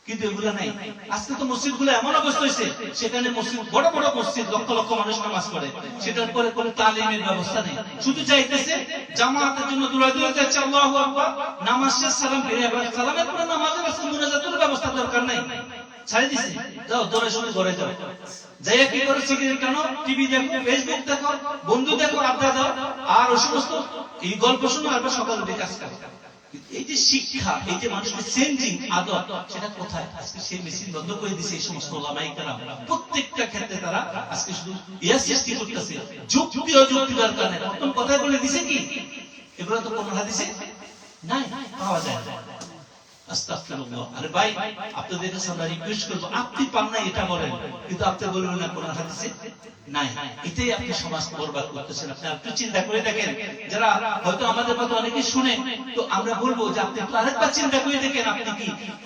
কিন্তু এগুলো নাই। আজকে তো মসজিদ গুলো এমন অবস্থা হয়েছে, সেখানে মসজিদ, বড় বড় মসজিদ, লক্ষ লক্ষ মানুষ নামাজ পড়ে, সেটার পরে কোনো তালিমের ব্যবস্থা নেই। শুধু যাইতেছে জামাতের জন্য দৌড়ায় দৌড়ায় যাচ্ছে, আল্লাহু আকবার, নামাজ শেষ, সালাম ফিরে, আবার সালামের পরে নামাজের আছে, মুনাজাতের ব্যবস্থা দরকার নাই, ছাড়ি দিছে, যাও দৌড়ে শুনে ঘরে যাও। যাইয়া কি করে? সিগারেট টানো, টিভি দেখো, ফেসবুক দেখো, বন্ধু দেখো, আড্ডা দাও, আর ওই সমস্ত এই গল্প শুনো, আর সকাল উঠে কাজ করো। এই যে শিক্ষা, এই যে মানুষের চেঞ্জিং আদত, সেটা কোথায়? আজকে সেই মেশিন বন্ধ করে দিয়েছে এই সমস্ত ওলামায়ে কেরাম। প্রত্যেকটা ক্ষেত্রে তারা আজকে শুধু ইয়া সৃষ্টি করতেছে, যুক্তি অযুক্তি দরকার নেই, প্রথম কথাই বলে দিছে কি, এগুলো তো কোন হাদিসে নাই, পাওয়া যায় না। আস্তাগফিরুল্লাহ। আরে ভাই, আপনাদের কাছে আমরা রিকোয়েস্ট করব, আপনি পান না এটা বলেন, কিন্তু আপনি বলবেন না কোরআন হাদিসে নাই। এটাই আপনি সমাজ বরবাদ করতেছেন। আপনি একটু চিন্তা করে দেখেন, যারা হয়তো আমাদের কথা অনেকে শুনে, তো আমরা বলবো যে আপনি একটু আরেকবার চিন্তা করে দেখেন,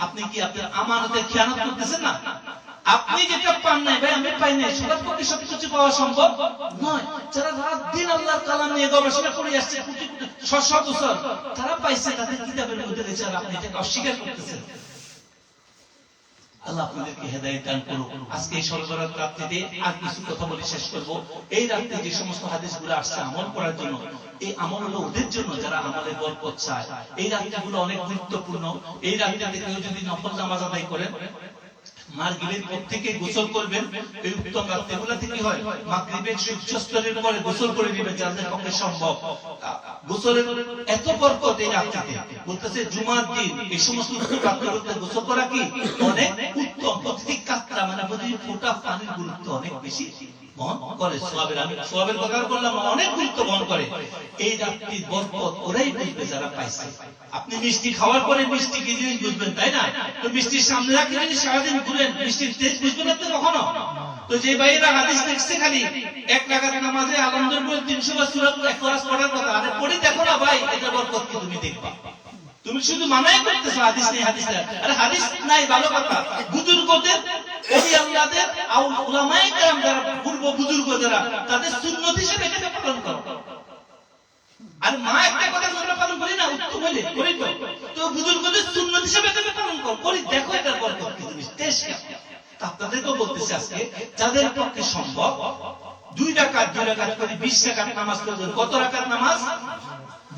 আপনি কি আপনার আমানতের খেয়ানত করতেছেন না? আপনি যেটা পান নাই ভাই, আমি পাই নাই, সবার পক্ষে সবকিছু পাওয়া সম্ভব নয়। যারা রাত দিন আল্লাহর কালাম নিয়ে গবেষণা করে আসছে কোটি কোটি শত বছর, তারা পাইছে, তাদের কিতাবের মধ্যে রয়েছে, আর আপনি এটাকে অস্বীকার করতেছেন। আল্লাহ আপনাদেরকে হেদায়েত দান করুক। আজকে এই সর্বরাত রাত্রিতে আর কিছু কথা বলে শেষ করব। এই রাত্রে যে সমস্ত হাদিসগুলো আসছে আমল করার জন্য, এই আমল হলো ওদের জন্য যারা আমলের বরকত চায়। এই রাত্রিগুলো অনেক গুরুত্বপূর্ণ। এই রাত্রিতে কেউ যদি নফল নামাজ আদায় করেন, মাগরিবের পর থেকে গোসল করবেন। এই উত্তম রাত্রিগুলোতে কি হয়, মাগরিবের সূর্যাস্তরের পরে গোসল করে নেবেন, যাদের পক্ষে সম্ভব। গোসলের এত বরকত এই রাত্রিতে, বলতেছে জুমার দিন এই সমস্ত উত্তম রাত্রিগুলোতে গোসল করা কি অনেক উত্তম। প্রতিটি কাতরা মানে প্রতিটি ফোঁটা পানির গুরুত্ব অনেক বেশি বহন করে। সোয়াবের, আমি সোয়াবের কথা বললাম, অনেক গুরুত্ব বহন করে। এই রাত্রির বরকত ওরাই বুঝবে যারা পাইছে। আপনি মিষ্টি খাওয়ার পরে মিষ্টি কি জিনিস বুঝবেন, তাই না? তো মিষ্টির সামনে রাখলে যদি সারাদিন ঘুরেন, মিষ্টির টেস্ট বুঝবেন আপনি কখনো? তো যে ভাইরা হাদিস দেখছে খালি এক রাকাত নামাজে আলহামদুলিল্লাহ 300 বার সূরা এক ক্লাস পড়ার কথা, আরে পড়ি দেখো না ভাই, এটা বরকত কি তুমি দেখবা? তুমি শুধু মানাই করতেছো হাদিস নেই, হাদিস নাই। আরে হাদিস নাই ভালো কথা, বুজুর্গদের, ওলি আল্লাহদের, উলামায়ে কেরাম যারা পূর্ব বুজুর্গ যারা, তাদের সুন্নাত হিসেবে এটাকে পালন করো। আর মা একটা কথা আমরা পালন করি না, উত্তম হইলে করি তো, তো বুজুর্গদের সুন্নাত হিসেবে এটাকে পালন করো, করি দেখো এটার বরকত কি তুমি টেস্ট কি। আপনাদেরকেও বলতেছি আজকে যাদের পক্ষে সম্ভব 2 রাকাত করে 20 রাকাত নামাজ পড়বেন। কত রাকাত নামাজ?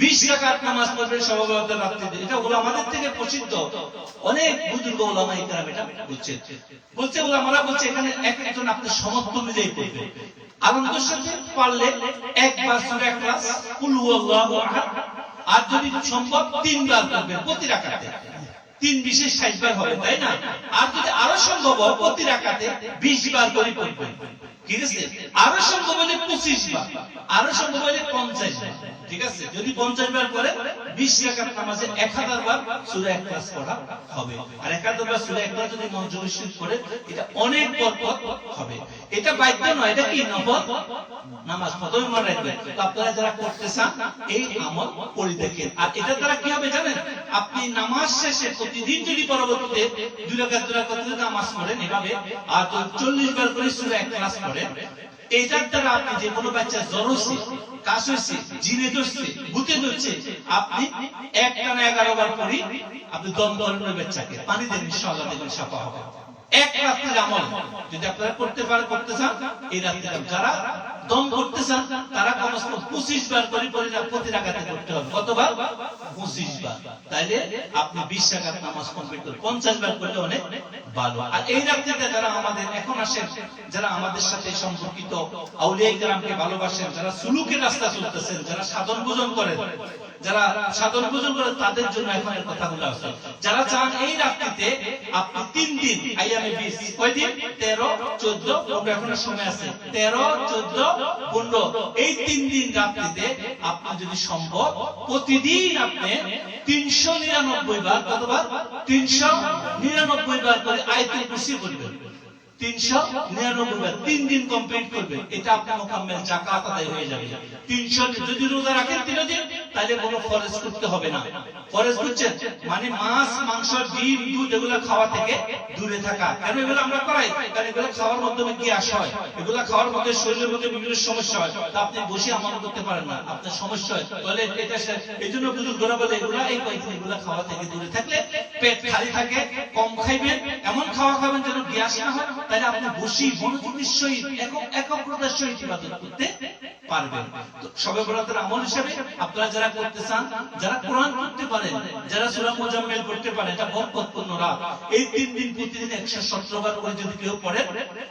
20 রাকাত নামাজ পড়বেন সর্বরাত রাত্রিতে। এটা উলামাদের থেকে প্রসিদ্ধ, অনেক বুজুর্গ উলামায়ে কেরাম এটা বলছে উলামারা বলছে এখানে একজন আপনি সমর্থন অনুযায়ী পড়বেন। আনন্দের সাথে পারলে একবার সূরা ইখলাস, কুল হুয়াল্লাহু আহাদ, আর যদি সম্ভব 3 বার করবেন প্রতি রাকাতে। 3 বিশেষ 60 বার হবে, তাই না? আর যদি আরো সম্ভব হয় প্রতি রাকাতে 20 বার করে পড়বেন, ঠিক আছে? আরো সম্ভব হলে 25 বার, আরো সম্ভব হলে 50 বার, ঠিক আছে? যদি 50 বার করে 20 রাকাত নামাজে 1000 বার সূরা ইখলাস পড়া হবে। আর 1000 বার সূরা ইখলাস যদি মনোযোগ সহিত পড়ে, এটা অনেক বরকত হবে। এটা বাধ্য নয়, এটা কি নফল নামাজ, প্রথমে মনে রাখবেন। তো আপনারা যারা করতে চান এই আমল করে দেখেন। আর এটা দ্বারা কি হবে জানেন, আপনি নামাজ শেষে প্রতিদিন যদি পরবর্তীতে 2 রাকাত নামাজ পড়েন এভাবে, আর 40 বার করে সূরা ইখলাস পড়েন, এইটার দ্বারা আপনি যে কোনো বাচ্চা জ্বর হচ্ছে, কাশ হচ্ছে, জিনে ধরছে, ভূতে ধরছে, আপনি একটানা 11 বার পড়ি আপনি দম ধরানোর বাচ্চাকে পানি দেন, ইনশাআল্লাহ দেখবেন সাফা হবে। এক রাত্রির আমল যদি আপনারা করতে চান, এই রাত্রির যারা দম করতে চান তারা কমস কম 25 বার করে প্রতি রাকাতে করতে হবে। কতবার? 25 বার। তাইলে আপনি 20 রাকাত নামাজ কমপ্লিট করবেন। 50 বার করলে অনেক ভালো। আর এই রাত্রিতে যারা আমাদের এখন আসেন, যারা আমাদের সাথে সম্পর্কিত আউলিয়া কেরামকে ভালোবাসেন, যারা সুলুকের রাস্তা চলতেছেন, যারা সাধন ভোজন করেন, তাদের জন্য এখন এর কথাগুলো আছে। যারা চান এই রাত্রিতে আপনি 3 দিন আইয়ামে 20, কয় দিন? 13, 14, 15 এখনো সময় আছে। 13, 14, 15 এই 3 দিন রাত্রিতে আপনি যদি সম্ভব প্রতিদিন আপনি 399 বার, কতবার? 399 বার করে আয়াতুল কুরসি পড়বেন। 399 বার 3 দিন কমপ্লিট করবেন। এটা আপনার মুকাম্মেল যাকাত আদায় হয়ে যাবে। 300 যদি রোজা রাখেন 3 দিন, তাহলে কোনো ফরজ করতে হবে না। ফরজ বুঝছেন মানে মাছ, মাংস, ডিম, দুধ এগুলো খাওয়া থেকে দূরে থাকা। কেন এগুলো আমরা করাই? কারণ এগুলো খাওয়ার মাধ্যমে গ্যাস হয়, এগুলো খাওয়ার মধ্যে শরীরের মধ্যে বিভিন্ন সমস্যা হয়। তা আপনি বসে আমল করতে পারেন না, আপনার সমস্যা হয়। তাহলে এটা এইজন্য বুজুর্গরা বলে এগুলো এই কয়েকদিন এগুলো খাওয়া থেকে দূরে থাকলে পেট খালি থাকে, কম খাইবেন, এমন খাওয়া খাবেন যেন গ্যাস না হয়। তাহলে আপনি বসি মনোযোগের সহিত একাগ্রতার সহিত ইবাদত করতে পারবেন। তো শবে বরাতের আমল হিসেবে আপনারা যারা করতে চান, যারা কোরআন পড়তে পারেন, যারা সূরা মুজাম্মিল পড়তে পারেন, এটা বরকতপূর্ণ রাত। এই 3 দিন প্রতিদিন 117 বার করে যদি কেউ পড়ে,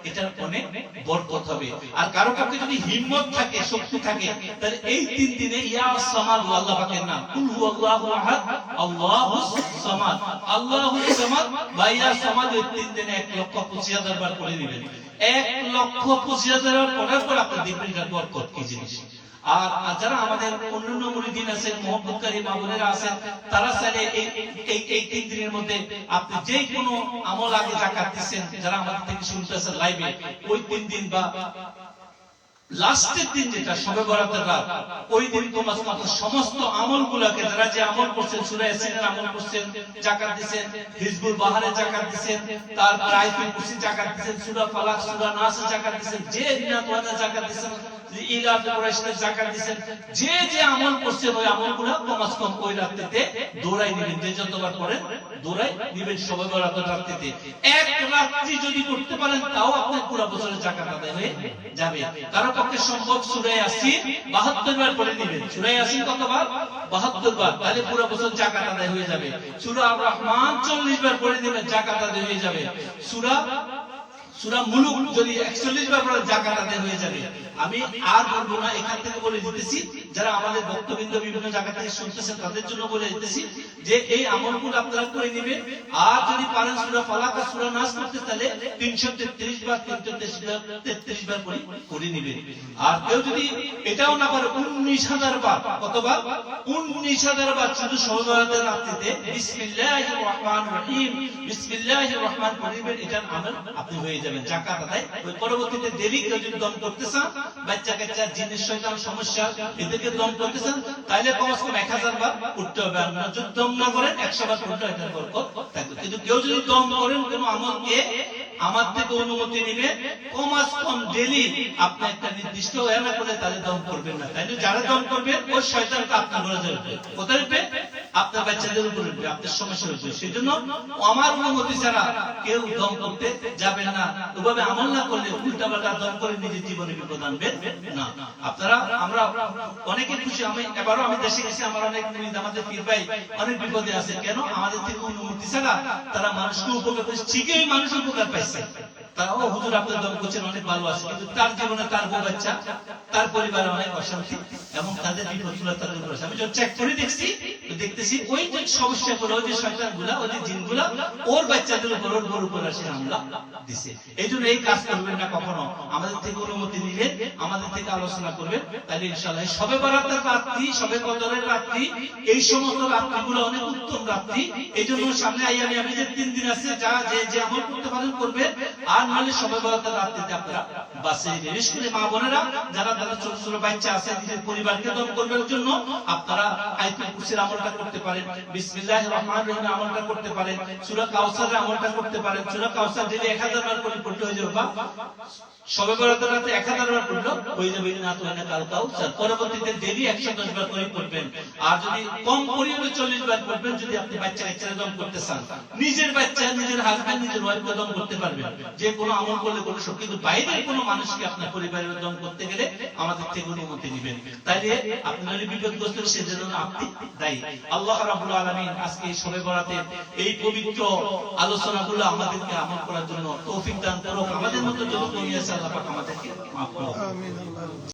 এটার অনেক বরকত হবে। আর কারো পক্ষে যদি হিম্মত থাকে, শক্তি থাকে, তাহলে এই 3 দিনে ইয়া সামাদ, আল্লাহ পাকের নাম, কুল হুয়াল্লাহু আহাদ, আল্লাহুস সামাদ, আল্লাহুস সামাদ বা ইয়া সামাদ, এই 3 দিনে 1,25,000 বার পড়ে দিবেন। 1,25,000 বার পড়ার পর আপনি দেখবেন এটার বরকত কি জিনিস। আর যারা আমাদের অন্যান্য মুরিদিন আছেন, মুহাব্বতকারী মা বোনেরা আছেন, তারা চাইলে এই 3 দিনের মধ্যে আপনি যে কোনো আমল আগে যাকাত দিচ্ছেন, যারা আমাদের থেকে শুনতেছেন লাইভে, ওই 3 দিন বা লাস্টের দিন যেটা শবে বরাতের রাত, ওই দিন কমাস মাত্র সমস্ত আমলগুলোকে, যারা যে আমল করছেন, সূরা ইয়াসিনের আমল করছেন, যাকাত দিবেন, হিজবুল বাহারে যাকাত দিবেন, তারপর আয়াতুল কুরসি যাকাত দিবেন, সূরা ফালাক, সূরা নাস যাকাত দিবেন, যে নিয়াত যাকাত দিবেন, ইলাহ কুরাইশের যাকাত দিবেন, যে যে আমল করছেন, ওই আমলগুলো কমাস কম ওই রাতে দৌড়াই নেবেন। যে যতবার করেন দৌড়াই নেবেন শবে বরাতের রাতে। এক রাত্রি যদি করতে পারেন, তাও আপনার পুরো বছরের যাকাত আদায় হয়ে যাবে। কারণ পক্ষে সম্ভব সূরা ইয়াসিন 72 বার পড়ে নেবেন। সূরা ইয়াসিন কতবার? 72 বার। তাহলে পুরো বছর যাকাত আদায় হয়ে যাবে। সূরা আর রহমান 40 বার পড়ে নেবেন, যাকাত আদায় হয়ে যাবে। সূরা মুলুক যদি 41 বার পড়ে, যাকাত আদায় হয়ে যাবে। আমি আর বলবো না, এখান থেকে বলে দিতেছি, যারা আমাদের বক্তব্য বিভিন্ন জায়গা থেকে শুনতেছেন তাদের জন্য বলে দিতেছি যে এই আমলগুলো আপনারা করে নেবেন। আর যদি পারেন সূরা ফালাক আর সূরা নাস করতে, তাহলে 333 বার 333 বার করে নেবেন। আর কেউ যদি এটাও না পারে, 19,000 বার, কতবার? 19,000 বার শুধু শবে বরাতের রাতে বিসমিল্লাহির রহমানির রহিম, বিসমিল্লাহির রহমান পড়বেন, এটার আমল আপনি হয়ে যাবেন, যাকাত আদায়। ওই পরবর্তীতে দেরি কেউ যদি দম করতে চান, বাচ্চা কাচ্চা, জিনিস, শয়তান, সমস্যা, এদেরকে দম করতে চান, তাহলে কমস কম 1000 বার উঠতে হবে। আপনারা যদি দম না করেন 100 বার উঠতে এটার বরকত থাকবে। কিন্তু কেউ যদি দম করেন কোন আমলকে, আমার থেকে অনুমতি নিবে, কমস কম ডেইলি আপনি একটা নির্দিষ্ট ওয়ে না করে তাহলে দম করবেন না। তাই যারা দম করবে, ওই শয়তানটা আপনার ঘরে যাবে, কোথায় উঠবে? আপনার বাচ্চাদের উপরে উঠবে, আপনার সমস্যা হচ্ছে। সেজন্য আমার অনুমতি ছাড়া কেউ দম করতে যাবেন না। ওভাবে আমল না করলে উল্টাপাল্টা দম করে নিজের জীবনে বিপদ আনবেন না। আপনারা, আমরা অনেকে খুশি, আমি দেশে গেছি, আমার অনেক মুরিদ, আমাদের পীর ভাই অনেক বিপদে আছে। কেন? আমাদের থেকে অনুমতি ছাড়া তারা মানুষকে উপকার করছে, ঠিকই মানুষ উপকার পাইছে। তারাও হুজুর আপনার দম করছেন, অনেক ভালো আছে, কিন্তু তার জীবনে, তার বউ বাচ্চা, তার পরিবারে অনেক অশান্তি এবং তাদের বিপদগুলো তাদের উপর আছে। আমি যখন চেক করে দেখতেছি ওই যে সমস্যাগুলো, ওই যে শয়তানগুলা, ওই যে জিনগুলা ওর বাচ্চাদের উপর, ওর বউর উপর আসে হামলা দিছে। এই জন্য এই কাজ করবেন না কখনো। আমাদের থেকে অনুমতি নিবেন, আমাদের থেকে আলোচনা করবেন, তাহলে ইনশাআল্লাহ শবে বরাতের রাত্রি, শবে কদরের রাত্রি, এই সমস্ত রাত্রিগুলো অনেক উত্তম রাত্রি। এই জন্য সামনে আইয়ামে আমি যে 3 দিন আছে, যা যে আমল করতে পারেন করবেন। আর নাহলে শবে বরাতের রাত্রিতে আপনারা বাসে, বিশেষ করে মা বোনেরা যারা ছোট ছোট বাচ্চা আছে, নিজের পরিবারকে দম করবার জন্য আপনারা আয়াতুল কুরসির আমলটা করতে পারেন, বিসমিল্লাহির রহমানির রহিম আমলটা করতে পারেন, সূরা কাউসারের আমলটা করতে পারেন। সূরা কাউসার ডেইলি 1000 বার করে পড়তে হয়ে যাবে, বা শবে বরাতের রাতে 1000 বার পড়লো হয়ে যাবে। না তো না কাল কাউসার, পরবর্তীতে ডেইলি 110 বার করে পড়বেন। আর যদি কম পরিমাণে 40 বার পড়বেন, যদি আপনি বাচ্চা কাচ্চাকে দম করতে চান, নিজের বাচ্চা, নিজের হাজবেন্ড, নিজের ওয়াইফকে দম করতে পারবেন। যে কোনো আমল করলে কোনো শক্তি, কিন্তু বাইরের কোনো মানুষকে আপনার পরিবারের দম করতে গেলে আমাদের থেকে অনুমতি নেবেন। তাইলে আপনার বিপদগ্রস্ত, সেজন্য আপনি দায়ী। আল্লাহ রাব্বুল আলামিন আজকে শবে বরাতের এই পবিত্র আলোচনাগুলো আমাদেরকে আমল করার জন্য তৌফিক দান করুক। আমাদের মতো যত কমি আছে আল্লাহ পাক আমাদেরকে মাফ করুন। আমিন।